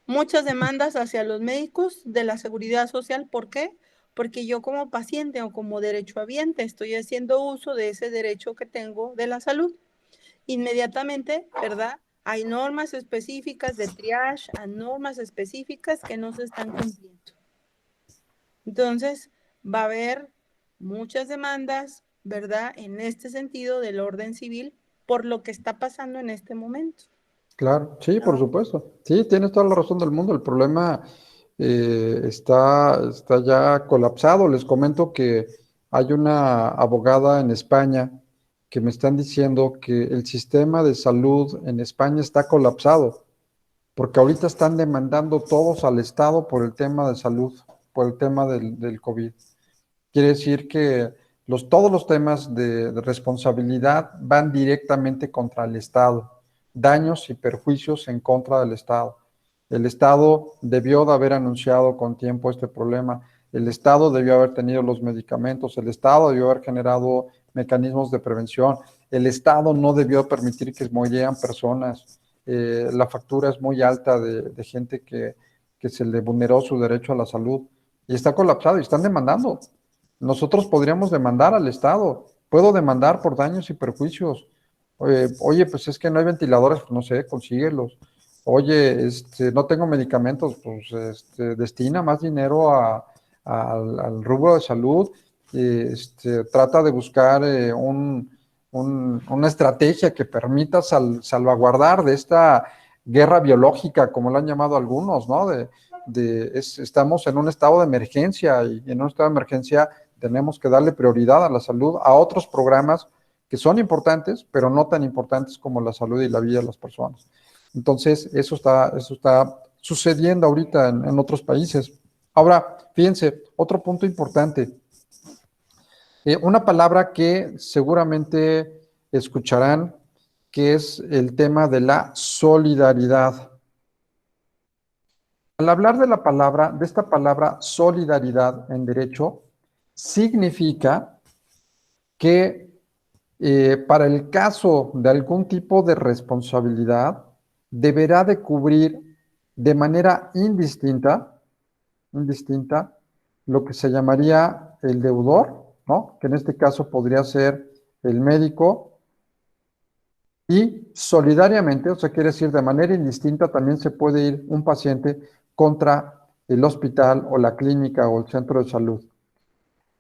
muchas demandas hacia los médicos de la seguridad social. ¿Por qué? Porque yo como paciente o como derechohabiente estoy haciendo uso de ese derecho que tengo de la salud. Inmediatamente, ¿verdad? Hay normas específicas de triage, hay normas específicas que no se están cumpliendo. Entonces, va a haber muchas demandas, ¿verdad? En este sentido del orden civil por lo que está pasando en este momento. Claro, sí, por supuesto. Sí, tienes toda la razón del mundo. El problema está ya colapsado. Les comento que hay una abogada en España que me están diciendo que el sistema de salud en España está colapsado, porque ahorita están demandando todos al Estado por el tema de salud, por el tema del COVID. Quiere decir que todos los temas de responsabilidad van directamente contra el Estado, daños y perjuicios en contra del Estado. El Estado debió de haber anunciado con tiempo este problema. el Estado debió haber tenido los medicamentos, el Estado debió haber generado mecanismos de prevención, el Estado no debió permitir que murieran personas, la factura es muy alta de gente que se le vulneró su derecho a la salud y está colapsado y están demandando. Nosotros podríamos demandar al Estado, puedo demandar por daños y perjuicios. Oye, pues es que no hay ventiladores, pues no sé, consíguelos. Oye, no tengo medicamentos, pues destina más dinero al rubro de salud, trata de buscar una estrategia que permita salvaguardar de esta guerra biológica, como lo han llamado algunos, ¿no? Estamos en un estado de emergencia y en un estado de emergencia tenemos que darle prioridad a la salud, a otros programas que son importantes, pero no tan importantes como la salud y la vida de las personas. Entonces, eso está sucediendo ahorita en otros países. Ahora, fíjense, otro punto importante. Una palabra que seguramente escucharán, que es el tema de la solidaridad. Al hablar de esta palabra solidaridad en derecho, significa que para el caso de algún tipo de responsabilidad, deberá de cubrir de manera indistinta lo que se llamaría el deudor, ¿no? Que en este caso podría ser el médico, y solidariamente, o sea, quiere decir de manera indistinta, también se puede ir un paciente contra el hospital o la clínica o el centro de salud.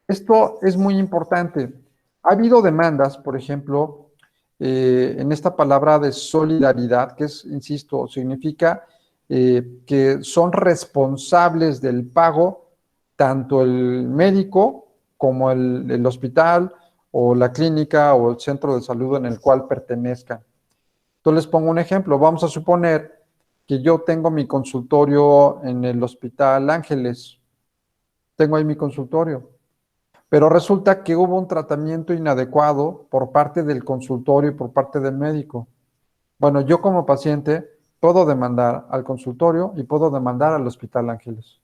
Esto es muy importante. Ha habido demandas, por ejemplo, en esta palabra de solidaridad, que es, insisto, significa que son responsables del pago tanto el médico como el hospital o la clínica o el centro de salud en el cual pertenezcan. Entonces les pongo un ejemplo. Vamos a suponer que yo tengo mi consultorio en el Hospital Ángeles. Tengo ahí mi consultorio. Pero resulta que hubo un tratamiento inadecuado por parte del consultorio y por parte del médico. Bueno, yo como paciente puedo demandar al consultorio y puedo demandar al Hospital Ángeles.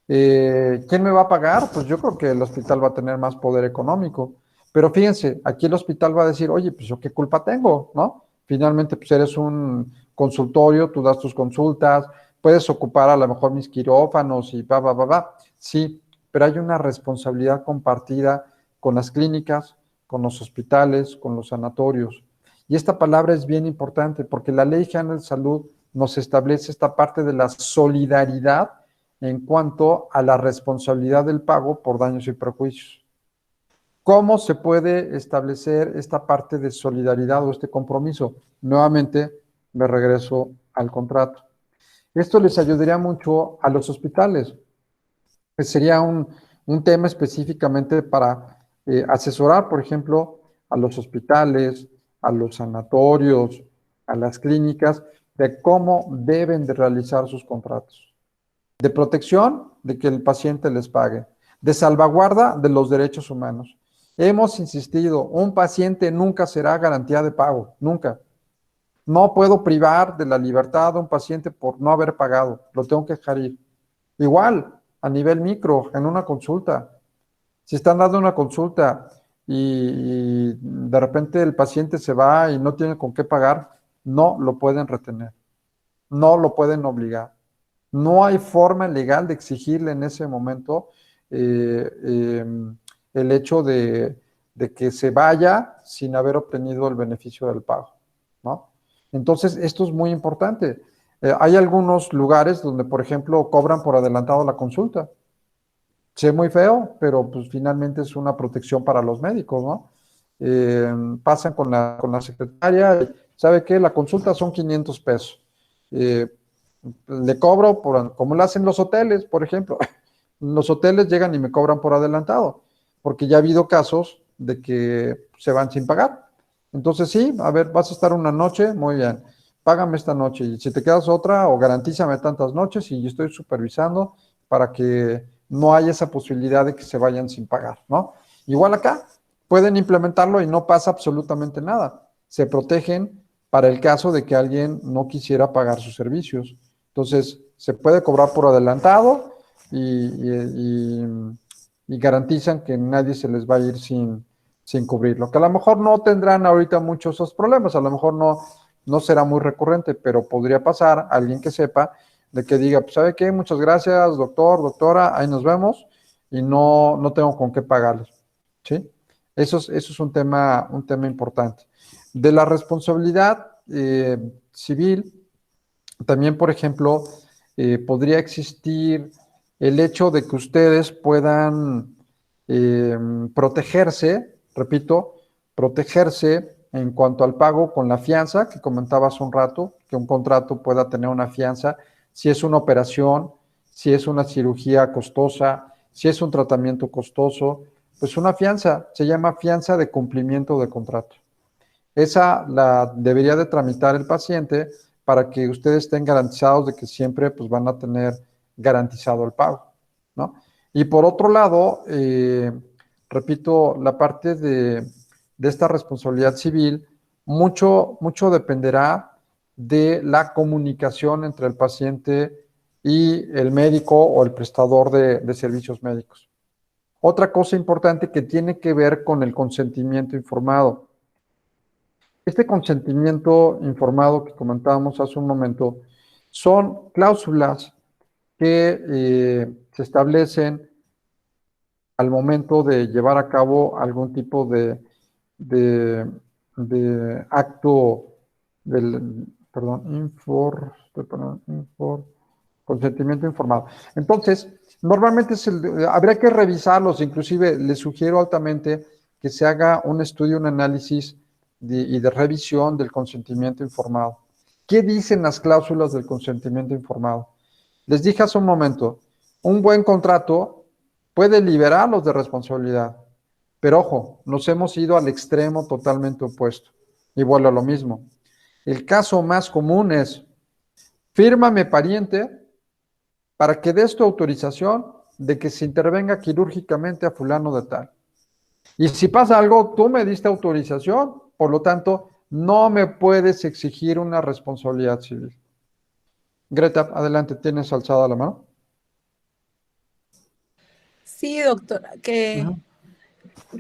¿Quién me va a pagar? Pues yo creo que el hospital va a tener más poder económico. Pero fíjense, aquí el hospital va a decir, oye, pues yo qué culpa tengo, ¿no? Finalmente, pues eres un consultorio, tú das tus consultas, puedes ocupar a lo mejor mis quirófanos y Sí, pero hay una responsabilidad compartida con las clínicas, con los hospitales, con los sanatorios. Y esta palabra es bien importante porque la Ley General de Salud nos establece esta parte de la solidaridad en cuanto a la responsabilidad del pago por daños y perjuicios. ¿Cómo se puede establecer esta parte de solidaridad o este compromiso? Nuevamente me regreso al contrato. Esto les ayudaría mucho a los hospitales. Sería un tema específicamente para asesorar, por ejemplo, a los hospitales, a los sanatorios, a las clínicas, de cómo deben de realizar sus contratos. De protección, de que el paciente les pague. De salvaguarda de los derechos humanos. Hemos insistido, un paciente nunca será garantía de pago, nunca. No puedo privar de la libertad a un paciente por no haber pagado, lo tengo que dejar ir. Igual, a nivel micro, en una consulta. Si están dando una consulta y de repente el paciente se va y no tiene con qué pagar, no lo pueden retener, no lo pueden obligar. No hay forma legal de exigirle en ese momento el hecho de que se vaya sin haber obtenido el beneficio del pago, ¿no? Entonces, esto es muy importante. Hay algunos lugares donde, por ejemplo, cobran por adelantado la consulta. Sé muy feo, pero pues finalmente es una protección para los médicos, ¿no? Pasan con la secretaria, ¿sabe qué? La consulta son 500 pesos. Le cobro, como lo hacen los hoteles, por ejemplo. Los hoteles llegan y me cobran por adelantado, porque ya ha habido casos de que se van sin pagar. Entonces sí, a ver, vas a estar una noche, muy bien, págame esta noche, y si te quedas otra, o garantízame tantas noches, y yo estoy supervisando para que no haya esa posibilidad de que se vayan sin pagar, ¿no? Igual acá, pueden implementarlo y no pasa absolutamente nada. Se protegen para el caso de que alguien no quisiera pagar sus servicios. Entonces, se puede cobrar por adelantado, y garantizan que nadie se les va a ir sin cubrirlo. Que a lo mejor no tendrán ahorita muchos esos problemas, a lo mejor no será muy recurrente, pero podría pasar alguien que sepa de que diga, pues, ¿sabe qué? Muchas gracias, doctor, doctora, ahí nos vemos y no tengo con qué pagarles, ¿sí? Eso es un tema importante. De la responsabilidad civil, también, por ejemplo, podría existir el hecho de que ustedes puedan protegerse, repito, protegerse en cuanto al pago con la fianza que comentaba hace un rato, que un contrato pueda tener una fianza, si es una operación, si es una cirugía costosa, si es un tratamiento costoso, pues una fianza, se llama fianza de cumplimiento de contrato. Esa la debería de tramitar el paciente para que ustedes estén garantizados de que siempre pues, van a tener garantizado el pago, ¿no? Y por otro lado, repito, la parte de esta responsabilidad civil, mucho dependerá de la comunicación entre el paciente y el médico o el prestador de servicios médicos. Otra cosa importante que tiene que ver con el consentimiento informado. Este consentimiento informado que comentábamos hace un momento son cláusulas que se establecen al momento de llevar a cabo algún tipo de acto del, consentimiento informado. Entonces, normalmente habría que revisarlos, inclusive les sugiero altamente que se haga un estudio, un análisis y de revisión del consentimiento informado. ¿Qué dicen las cláusulas del consentimiento informado? Les dije hace un momento, un buen contrato puede liberarlos de responsabilidad, pero ojo, nos hemos ido al extremo totalmente opuesto. Y vuelvo a lo mismo. El caso más común es, fírmame pariente para que des tu autorización de que se intervenga quirúrgicamente a fulano de tal. Y si pasa algo, tú me diste autorización, por lo tanto, no me puedes exigir una responsabilidad civil. Greta, adelante, tienes alzada la mano. Sí, doctora,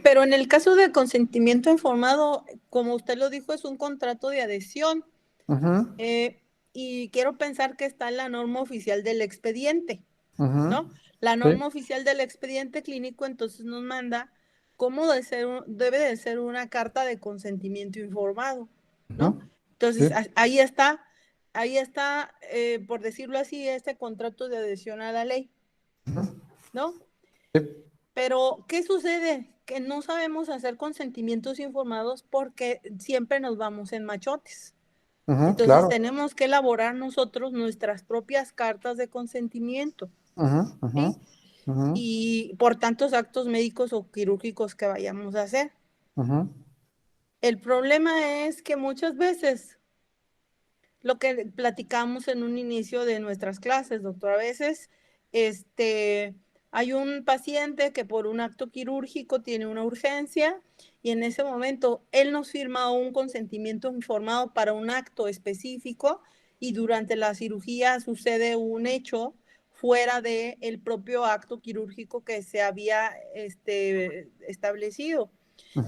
pero en el caso de consentimiento informado, como usted lo dijo, es un contrato de adhesión. Y quiero pensar que está en la norma oficial del expediente, ¿no? La norma oficial del expediente clínico entonces nos manda cómo debe de ser una carta de consentimiento informado, ¿no? Entonces, ahí está, por decirlo así, este contrato de adhesión a la ley, ¿no? Pero, ¿qué sucede? Que no sabemos hacer consentimientos informados porque siempre nos vamos en machotes. Entonces, claro, tenemos que elaborar nosotros nuestras propias cartas de consentimiento, ¿sí? Y por tantos actos médicos o quirúrgicos que vayamos a hacer. El problema es que muchas veces, lo que platicamos en un inicio de nuestras clases, doctor, a veces hay un paciente que por un acto quirúrgico tiene una urgencia y en ese momento él nos firma un consentimiento informado para un acto específico y durante la cirugía sucede un hecho fuera del propio acto quirúrgico que se había establecido.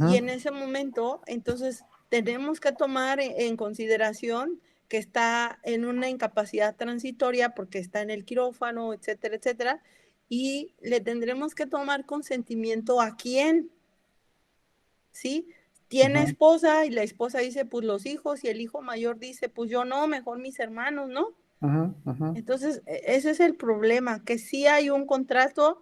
Y en ese momento, entonces, tenemos que tomar en consideración que está en una incapacidad transitoria porque está en el quirófano, etcétera, etcétera, y le tendremos que tomar consentimiento a quién, ¿sí? Tiene esposa y la esposa dice, pues los hijos, y el hijo mayor dice, pues yo no, mejor mis hermanos, ¿no? Entonces, ese es el problema, que sí hay un contrato,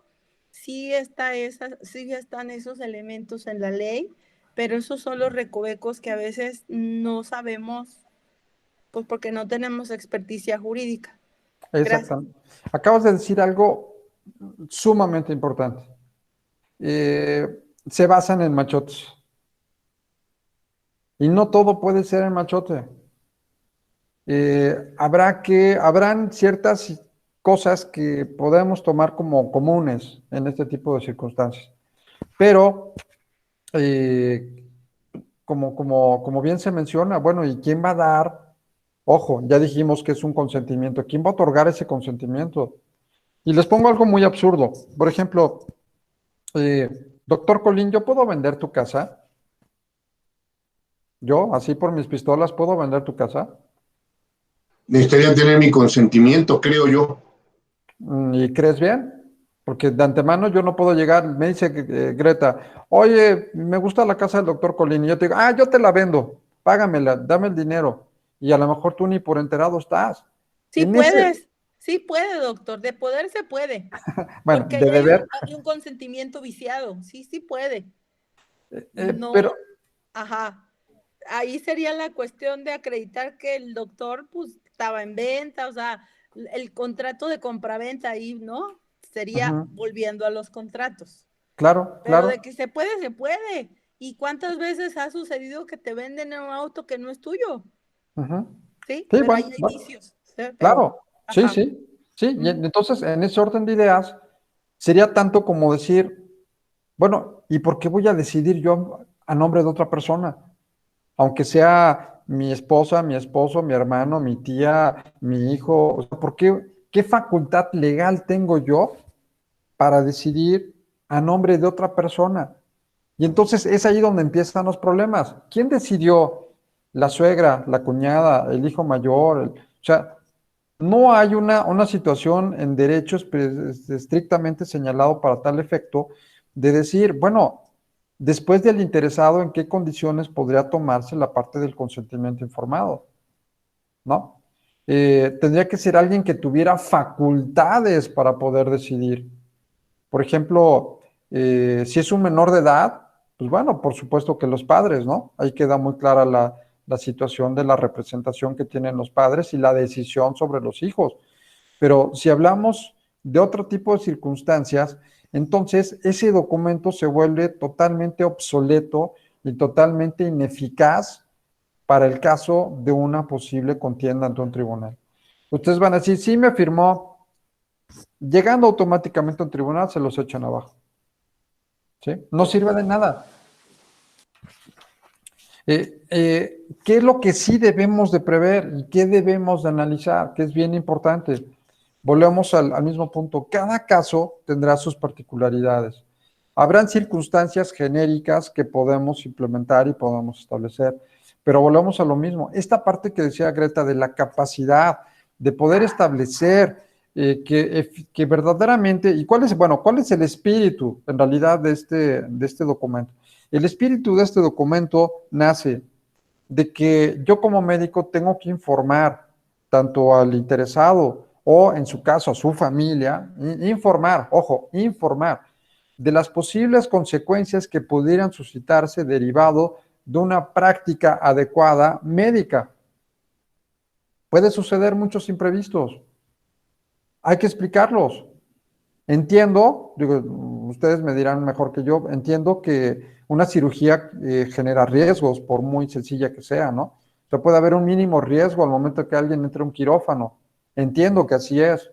sí están esos elementos en la ley, pero esos son los recovecos que a veces no sabemos, pues porque no tenemos experticia jurídica. Exactamente. Acabas de decir algo sumamente importante. Se basan en machotes. Y no todo puede ser en machote. Habrán ciertas cosas que podemos tomar como comunes en este tipo de circunstancias. Pero, como bien se menciona, bueno, ¿y quién va a dar? Ojo, ya dijimos que es un consentimiento. ¿Quién va a otorgar ese consentimiento? Y les pongo algo muy absurdo. Por ejemplo, doctor Colín, ¿yo puedo vender tu casa? Yo, así por mis pistolas, ¿puedo vender tu casa? Necesitaría tener mi consentimiento, creo yo. ¿Y crees bien? Porque de antemano yo no puedo llegar, me dice Greta, oye, me gusta la casa del doctor Colín, y yo te digo, yo te la vendo, págamela, dame el dinero, y a lo mejor tú ni por enterado estás. Sí puedes, sí puede, doctor, de poder se puede. Bueno, porque de deber. hay un consentimiento viciado, sí puede. No, Pero, ajá. Ahí sería la cuestión de acreditar que el doctor pues estaba en venta, o sea, el contrato de compraventa ahí, ¿no? Sería volviendo a los contratos. claro, Pero claro. de que se puede, se puede. ¿Y cuántas veces ha sucedido que te venden un auto que no es tuyo? Sí, Sí, pero bueno, hay indicios. ¿Sí? Pero, claro, sí, ajá. sí, sí. Y entonces, en ese orden de ideas, sería tanto como decir, bueno, ¿y por qué voy a decidir yo a nombre de otra persona? Aunque sea mi esposa, mi esposo, mi hermano, mi tía, mi hijo, o sea, ¿por qué facultad legal tengo yo para decidir a nombre de otra persona? Y entonces es ahí donde empiezan los problemas. ¿Quién decidió? La suegra, la cuñada, el hijo mayor, o sea, no hay una situación en derechos estrictamente señalado para tal efecto de decir, bueno, después del interesado, ¿en qué condiciones podría tomarse la parte del consentimiento informado? ¿No? Tendría que ser alguien que tuviera facultades para poder decidir. Por ejemplo, si es un menor de edad, pues bueno, por supuesto que los padres, ¿no? Ahí queda muy clara la situación de la representación que tienen los padres y la decisión sobre los hijos. Pero si hablamos de otro tipo de circunstancias, entonces ese documento se vuelve totalmente obsoleto y totalmente ineficaz para el caso de una posible contienda ante un tribunal. Ustedes van a decir, sí me firmó, llegando automáticamente a un tribunal se los echan abajo. ¿Sí? No sirve de nada. ¿Qué es lo que sí debemos de prever y qué debemos de analizar? Que es bien importante. Volvemos al mismo punto. Cada caso tendrá sus particularidades. Habrán circunstancias genéricas que podemos implementar y podemos establecer, pero volvemos a lo mismo. Esta parte que decía Greta de la capacidad de poder establecer que verdaderamente, y cuál es el espíritu en realidad de este documento. El espíritu de este documento nace de que yo como médico tengo que informar tanto al interesado o en su caso a su familia, informar de las posibles consecuencias que pudieran suscitarse derivado de una práctica adecuada médica. Puede suceder muchos imprevistos. Hay que explicarlos. Entiendo, digo, ustedes me dirán mejor que yo, entiendo que una cirugía genera riesgos, por muy sencilla que sea, ¿no? O sea, puede haber un mínimo riesgo al momento que alguien entre a un quirófano. Entiendo que así es,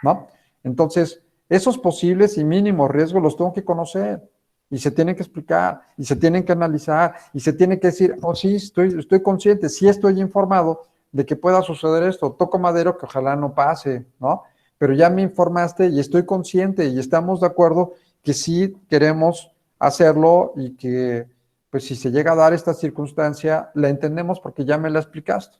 ¿no? Entonces, esos posibles y mínimos riesgos los tengo que conocer y se tienen que explicar y se tienen que analizar y se tiene que decir, oh, sí, estoy consciente, sí estoy informado de que pueda suceder esto, toco madero que ojalá no pase, ¿no? Pero ya me informaste y estoy consciente y estamos de acuerdo que sí queremos hacerlo y que, pues si se llega a dar esta circunstancia, la entendemos porque ya me la explicaste.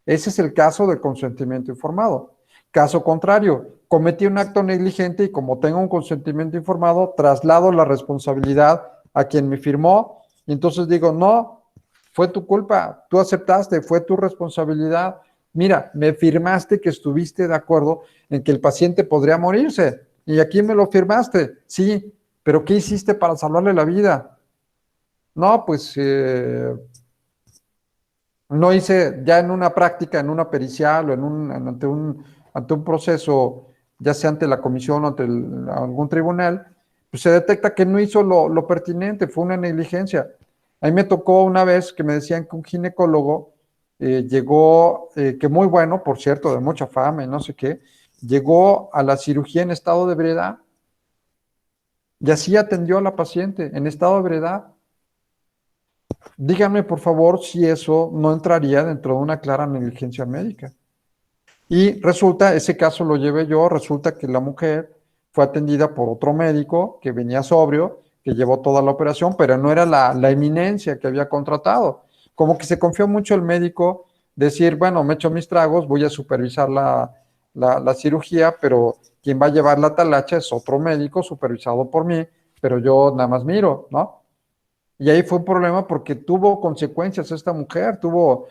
Ese es el caso del consentimiento informado. Caso contrario, cometí un acto negligente y como tengo un consentimiento informado, traslado la responsabilidad a quien me firmó y entonces digo, no, fue tu culpa, tú aceptaste, fue tu responsabilidad. Mira, me firmaste que estuviste de acuerdo en que el paciente podría morirse y aquí me lo firmaste, sí, pero ¿qué hiciste para salvarle la vida? No, pues no hice ya en una práctica, en una pericial o ante un proceso, ya sea ante la comisión o ante algún tribunal, pues se detecta que no hizo lo pertinente, fue una negligencia. A mí me tocó una vez que me decían que un ginecólogo llegó, que muy bueno, por cierto, de mucha fama y no sé qué, llegó a la cirugía en estado de ebriedad y así atendió a la paciente en estado de ebriedad. Díganme, por favor, si eso no entraría dentro de una clara negligencia médica. Y resulta, ese caso lo llevé yo, resulta que la mujer fue atendida por otro médico que venía sobrio, que llevó toda la operación, pero no era la eminencia que había contratado. Como que se confió mucho el médico, decir, bueno, me echo mis tragos, voy a supervisar la cirugía, pero quien va a llevar la talacha es otro médico supervisado por mí, pero yo nada más miro, ¿no? Y ahí fue un problema porque tuvo consecuencias esta mujer, tuvo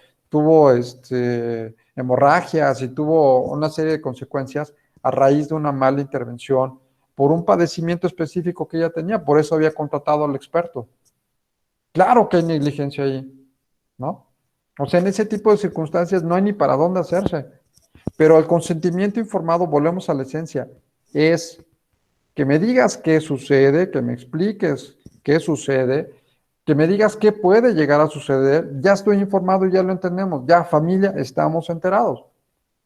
hemorragias y tuvo una serie de consecuencias a raíz de una mala intervención por un padecimiento específico que ella tenía, por eso había contratado al experto. Claro que hay negligencia ahí, ¿no? O sea, en ese tipo de circunstancias no hay ni para dónde hacerse. Pero el consentimiento informado, volvemos a la esencia, es que me digas qué sucede, que me expliques qué sucede, que me digas qué puede llegar a suceder, ya estoy informado y ya lo entendemos, ya familia, estamos enterados.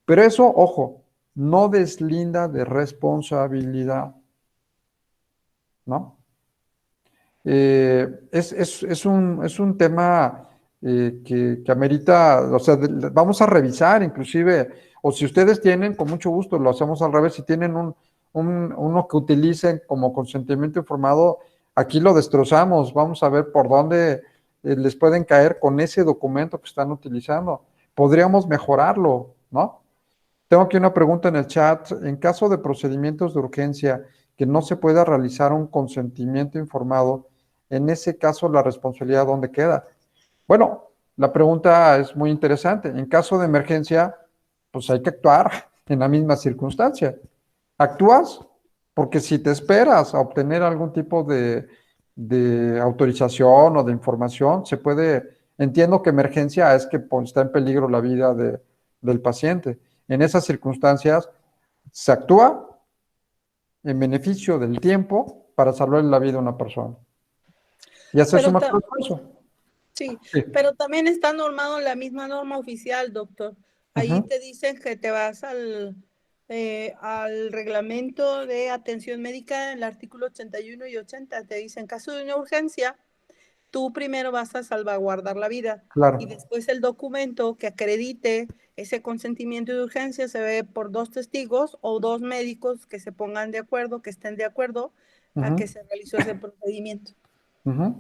Pero eso, ojo, no deslinda de responsabilidad, ¿no? Es un tema que amerita, o sea, vamos a revisar inclusive, o si ustedes tienen, con mucho gusto lo hacemos al revés, si tienen uno que utilicen como consentimiento informado, aquí lo destrozamos, vamos a ver por dónde les pueden caer con ese documento que están utilizando. Podríamos mejorarlo, ¿no? Tengo aquí una pregunta en el chat. En caso de procedimientos de urgencia que no se pueda realizar un consentimiento informado, en ese caso la responsabilidad, ¿dónde queda? Bueno, la pregunta es muy interesante. En caso de emergencia, pues hay que actuar en la misma circunstancia. Actúas porque si te esperas a obtener algún tipo de autorización o de información, se puede, entiendo que emergencia es que pues, está en peligro la vida del paciente. En esas circunstancias se actúa en beneficio del tiempo para salvar la vida de una persona. Y hacerse un mayor esfuerzo. Sí, Sí. pero también está normado en la misma norma oficial, doctor. Ahí te dicen que te vas al reglamento de atención médica, en el artículo 81 y 80, te dicen, en caso de una urgencia, tú primero vas a salvaguardar la vida. Claro. Y después el documento que acredite ese consentimiento de urgencia se ve por 2 testigos o 2 médicos que se pongan de acuerdo, que estén de acuerdo a que se realizó ese procedimiento.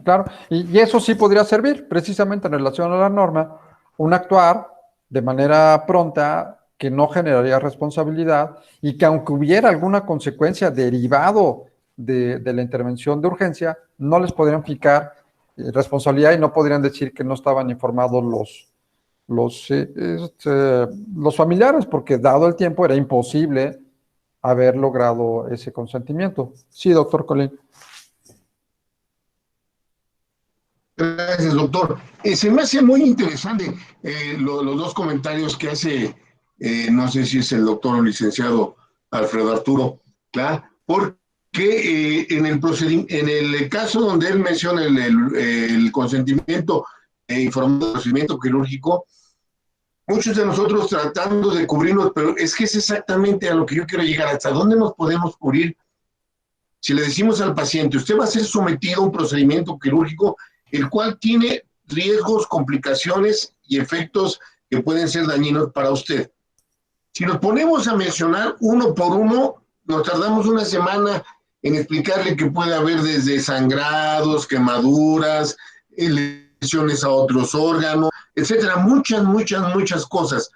Claro, y eso sí podría servir precisamente en relación a la norma, un actuar de manera pronta que no generaría responsabilidad y que aunque hubiera alguna consecuencia derivado de la intervención de urgencia, no les podrían fijar responsabilidad y no podrían decir que no estaban informados los familiares, porque dado el tiempo era imposible haber logrado ese consentimiento. Sí, doctor Colín. Gracias, doctor. Se me hace muy interesante los 2 comentarios que hace, no sé si es el doctor o licenciado Alfredo Arturo, ¿claro? Porque en el caso donde él menciona el consentimiento informado del procedimiento quirúrgico, muchos de nosotros tratando de cubrirnos, pero es que es exactamente a lo que yo quiero llegar, hasta dónde nos podemos cubrir. Si le decimos al paciente, usted va a ser sometido a un procedimiento quirúrgico, el cual tiene riesgos, complicaciones y efectos que pueden ser dañinos para usted. Si nos ponemos a mencionar uno por uno, nos tardamos una semana en explicarle que puede haber desde sangrados, quemaduras, lesiones a otros órganos, etcétera, muchas cosas.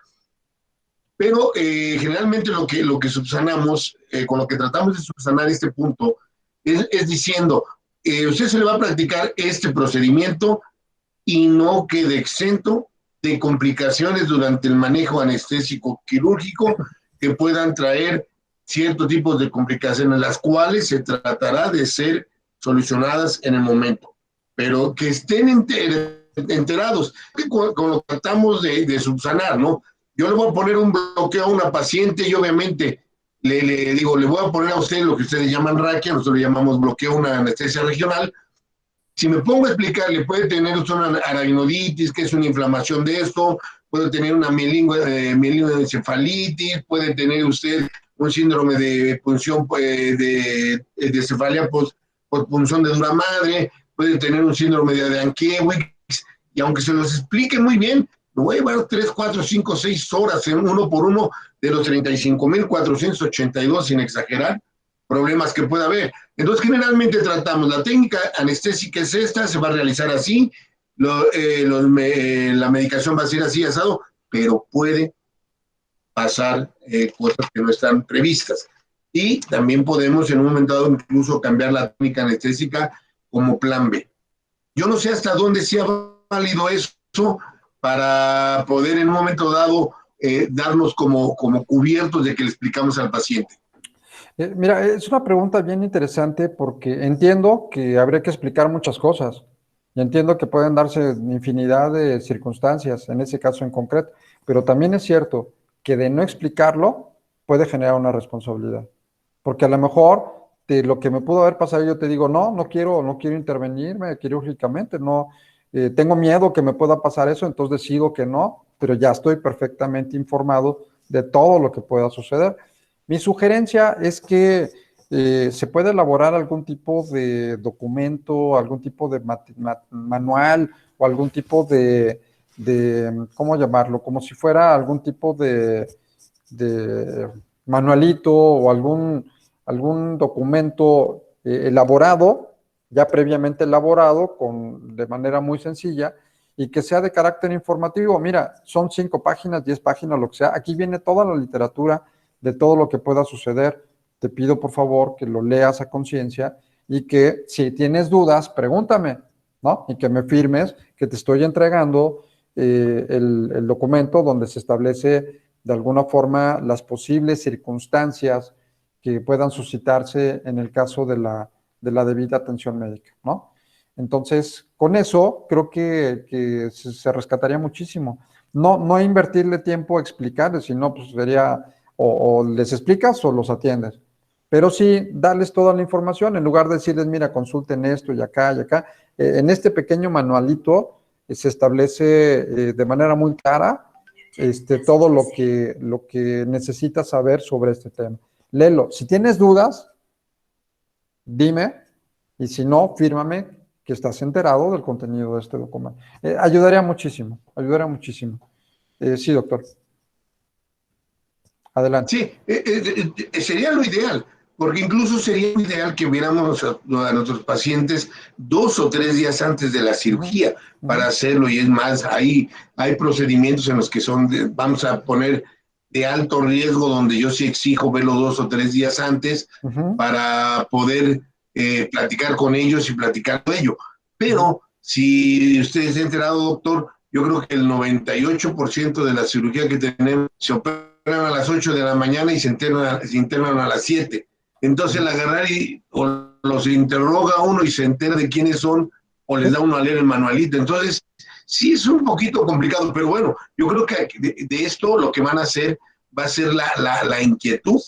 Pero generalmente lo que subsanamos, con lo que tratamos de subsanar este punto, es diciendo, usted se le va a practicar este procedimiento y no quede exento de complicaciones durante el manejo anestésico quirúrgico que puedan traer ciertos tipos de complicaciones, las cuales se tratará de ser solucionadas en el momento, pero que estén enterados, con lo que tratamos de subsanar, ¿no? Yo le voy a poner un bloqueo a una paciente y obviamente le digo, le voy a poner a usted lo que ustedes llaman raquia, nosotros le llamamos bloqueo, una anestesia regional. Si me pongo a explicarle, puede tener usted una arenoditis, que es una inflamación de esto, puede tener una mielinoencefalitis, puede tener usted un síndrome de punción de cefalia por punción de dura madre, puede tener un síndrome de Ankiewicz, y aunque se los explique muy bien, me voy a llevar 3, 4, 5, 6 horas en uno por uno de los 35,482, sin exagerar, problemas que pueda haber. Entonces, generalmente tratamos, la técnica anestésica es esta, se va a realizar así, la medicación va a ser así, asado, pero puede pasar cosas que no están previstas. Y también podemos en un momento dado incluso cambiar la técnica anestésica como plan B. Yo no sé hasta dónde sea válido eso para poder en un momento dado darnos como cubiertos de que le explicamos al paciente. Mira, es una pregunta bien interesante porque entiendo que habría que explicar muchas cosas y entiendo que pueden darse infinidad de circunstancias en ese caso en concreto, pero también es cierto que de no explicarlo puede generar una responsabilidad, porque a lo mejor de lo que me pudo haber pasado yo te digo, no quiero intervenirme quirúrgicamente, no, tengo miedo que me pueda pasar eso, entonces decido que no, pero ya estoy perfectamente informado de todo lo que pueda suceder. Mi sugerencia es que se puede elaborar algún tipo de documento, algún tipo de manual o algún tipo de, ¿cómo llamarlo? Como si fuera algún tipo de manualito o algún documento elaborado, ya previamente elaborado, de manera muy sencilla, y que sea de carácter informativo. Mira, son 5 páginas, 10 páginas, lo que sea. Aquí viene toda la literatura de todo lo que pueda suceder. Te pido, por favor, que lo leas a conciencia y que si tienes dudas, pregúntame, ¿no? Y que me firmes que te estoy entregando el documento donde se establece de alguna forma las posibles circunstancias que puedan suscitarse en el caso de la debida atención médica, ¿no? Entonces, con eso creo que se rescataría muchísimo. No invertirle tiempo a explicarles, sino pues sería o les explicas o los atiendes. Pero sí, darles toda la información, en lugar de decirles, mira, consulten esto y acá y acá. En este pequeño manualito se establece de manera muy clara todo lo que necesitas saber sobre este tema. Léelo. Si tienes dudas, dime, y si no, fírmame que estás enterado del contenido de este documento. Ayudaría muchísimo, ayudaría muchísimo. Sí, doctor. Adelante. Sí, sería lo ideal, porque incluso sería lo ideal que viéramos a nuestros pacientes 2 o 3 días antes de la cirugía para hacerlo, y es más, hay procedimientos en los que vamos a poner de alto riesgo, donde yo sí exijo verlo 2 o 3 días antes para poder platicar con ellos y platicar de ello. Pero si usted está enterado, doctor, yo creo que el 98% de la cirugía que tenemos se opera a las 8 de la mañana y se internan a las 7. Entonces, el agarrar o los interroga uno y se entera de quiénes son, o les da uno a leer el manualito. Entonces, sí es un poquito complicado, pero bueno, yo creo que de esto lo que van a hacer va a ser la inquietud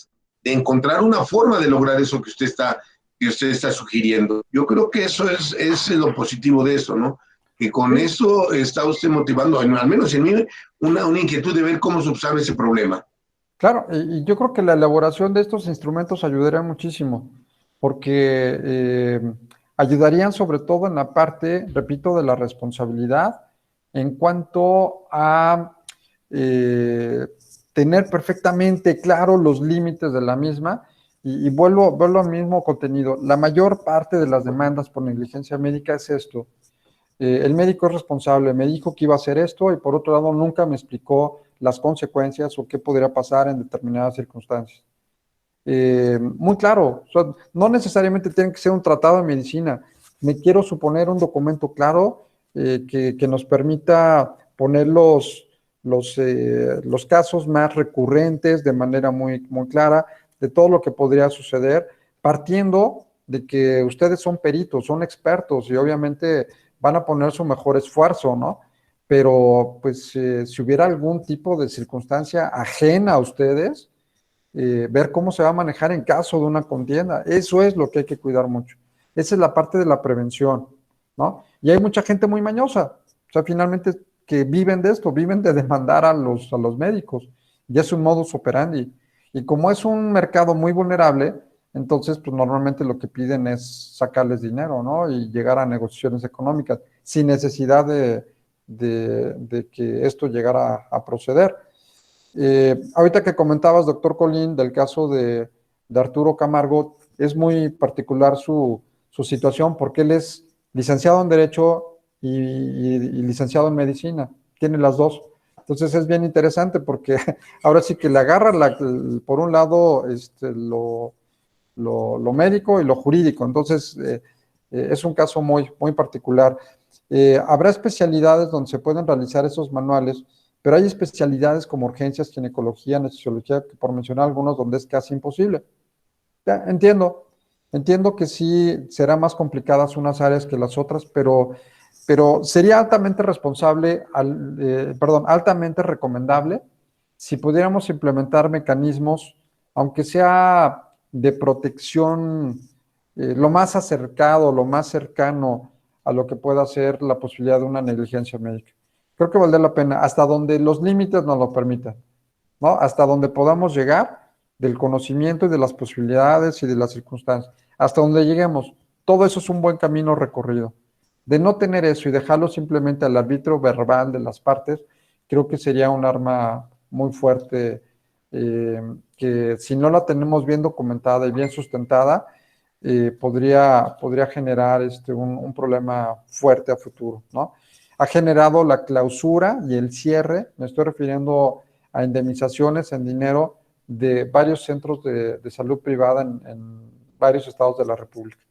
de encontrar una forma de lograr eso que usted está sugiriendo. Yo creo que eso es lo positivo de eso, ¿no? Que con eso está usted motivando, al menos en mí, una inquietud de ver cómo subsanar ese problema. Claro, y yo creo que la elaboración de estos instrumentos ayudaría muchísimo, porque ayudarían sobre todo en la parte, repito, de la responsabilidad en cuanto a tener perfectamente claro los límites de la misma, y vuelvo al mismo contenido. La mayor parte de las demandas por negligencia médica es esto. El médico es responsable, me dijo que iba a hacer esto y por otro lado nunca me explicó las consecuencias o qué podría pasar en determinadas circunstancias. Muy claro, o sea, no necesariamente tiene que ser un tratado de medicina. Me quiero suponer un documento claro que nos permita poner los casos más recurrentes de manera muy, muy clara de todo lo que podría suceder, partiendo de que ustedes son peritos, son expertos y obviamente van a poner su mejor esfuerzo, ¿no? Pero pues si hubiera algún tipo de circunstancia ajena a ustedes, ver cómo se va a manejar en caso de una contienda, eso es lo que hay que cuidar mucho. Esa es la parte de la prevención, ¿no? Y hay mucha gente muy mañosa, o sea, finalmente que viven de esto, viven de demandar a los médicos, y es un modus operandi. Y como es un mercado muy vulnerable, entonces, pues normalmente lo que piden es sacarles dinero, ¿no? Y llegar a negociaciones económicas sin necesidad de de que esto llegara a proceder. Ahorita que comentabas, doctor Colín, del caso de Arturo Camargo, es muy particular su situación porque él es licenciado en Derecho y licenciado en Medicina, tiene las dos. Entonces es bien interesante porque ahora sí que le agarra por un lado lo médico y lo jurídico. Entonces es un caso muy, muy particular. Habrá especialidades donde se pueden realizar esos manuales, pero hay especialidades como urgencias, ginecología, anestesiología, que por mencionar algunos, donde es casi imposible. Ya, entiendo que sí serán más complicadas unas áreas que las otras, pero sería altamente responsable, altamente recomendable si pudiéramos implementar mecanismos, aunque sea de protección, lo más acercado, lo más cercano a lo que pueda ser la posibilidad de una negligencia médica. Creo que valdría la pena, hasta donde los límites nos lo permitan, ¿no? Hasta donde podamos llegar del conocimiento y de las posibilidades y de las circunstancias, hasta donde lleguemos. Todo eso es un buen camino recorrido. De no tener eso y dejarlo simplemente al arbitrio verbal de las partes, creo que sería un arma muy fuerte, que si no la tenemos bien documentada y bien sustentada, podría generar un problema fuerte a futuro, ¿no? Ha generado la clausura y el cierre, me estoy refiriendo a indemnizaciones en dinero de varios centros de salud privada en varios estados de la República,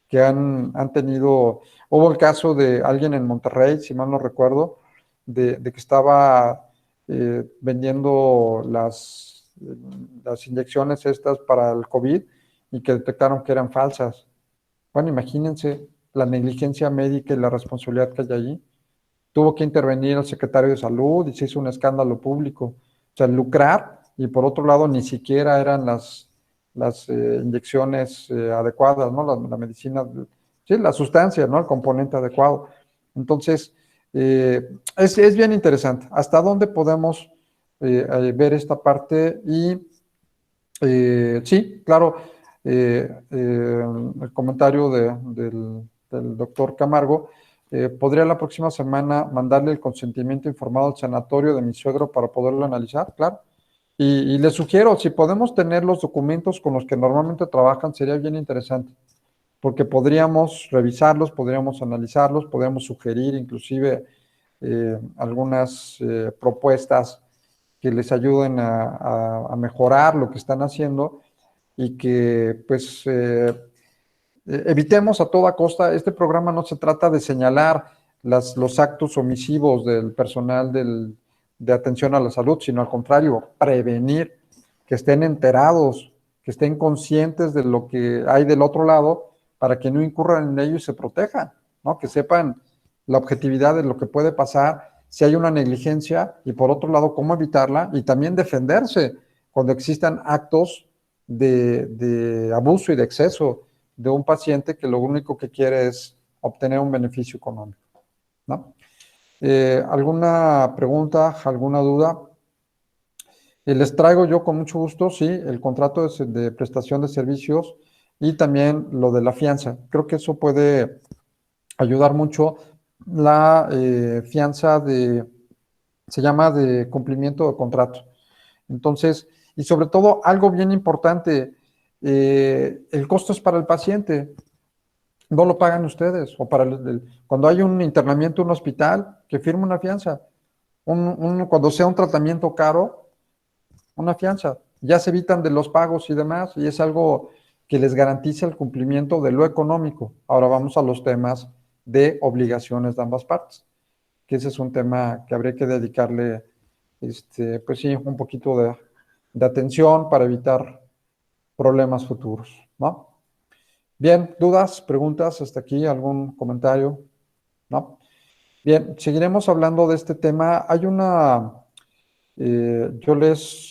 que han tenido, hubo el caso de alguien en Monterrey, si mal no recuerdo, de que estaba vendiendo las inyecciones estas para el COVID y que detectaron que eran falsas. Bueno, imagínense la negligencia médica y la responsabilidad que hay allí. Tuvo que intervenir el secretario de Salud y se hizo un escándalo público. O sea, lucrar, y por otro lado ni siquiera eran las inyecciones adecuadas, ¿no? La medicina, sí, la sustancia, ¿no? El componente adecuado. Entonces, es bien interesante. ¿Hasta dónde podemos ver esta parte? Y sí, claro, el comentario del doctor Camargo, ¿podría la próxima semana mandarle el consentimiento informado al sanatorio de mi suegro para poderlo analizar? Claro. Y les sugiero, si podemos tener los documentos con los que normalmente trabajan, sería bien interesante, porque podríamos revisarlos, podríamos analizarlos, podríamos sugerir inclusive algunas propuestas que les ayuden a mejorar lo que están haciendo y que pues evitemos a toda costa. Este programa no se trata de señalar los actos omisivos del personal de atención a la salud, sino al contrario, prevenir, que estén enterados, que estén conscientes de lo que hay del otro lado para que no incurran en ello y se protejan, ¿no? Que sepan la objetividad de lo que puede pasar si hay una negligencia y por otro lado cómo evitarla y también defenderse cuando existan actos de abuso y de exceso de un paciente que lo único que quiere es obtener un beneficio económico, ¿no? ¿Alguna pregunta, alguna duda? Les traigo yo con mucho gusto, sí, el contrato de prestación de servicios y también lo de la fianza. Creo que eso puede ayudar mucho. La fianza se llama de cumplimiento de contrato. Entonces, y sobre todo, algo bien importante, el costo es para el paciente, no lo pagan ustedes, o cuando hay un internamiento en un hospital, que firme una fianza. Cuando sea un tratamiento caro, una fianza. Ya se evitan de los pagos y demás, y es algo que les garantiza el cumplimiento de lo económico. Ahora vamos a los temas de obligaciones de ambas partes, que ese es un tema que habría que dedicarle, pues sí, un poquito de atención para evitar problemas futuros, ¿no? Bien, ¿dudas, preguntas hasta aquí? ¿Algún comentario? ¿No? Bien, seguiremos hablando de este tema. Hay yo les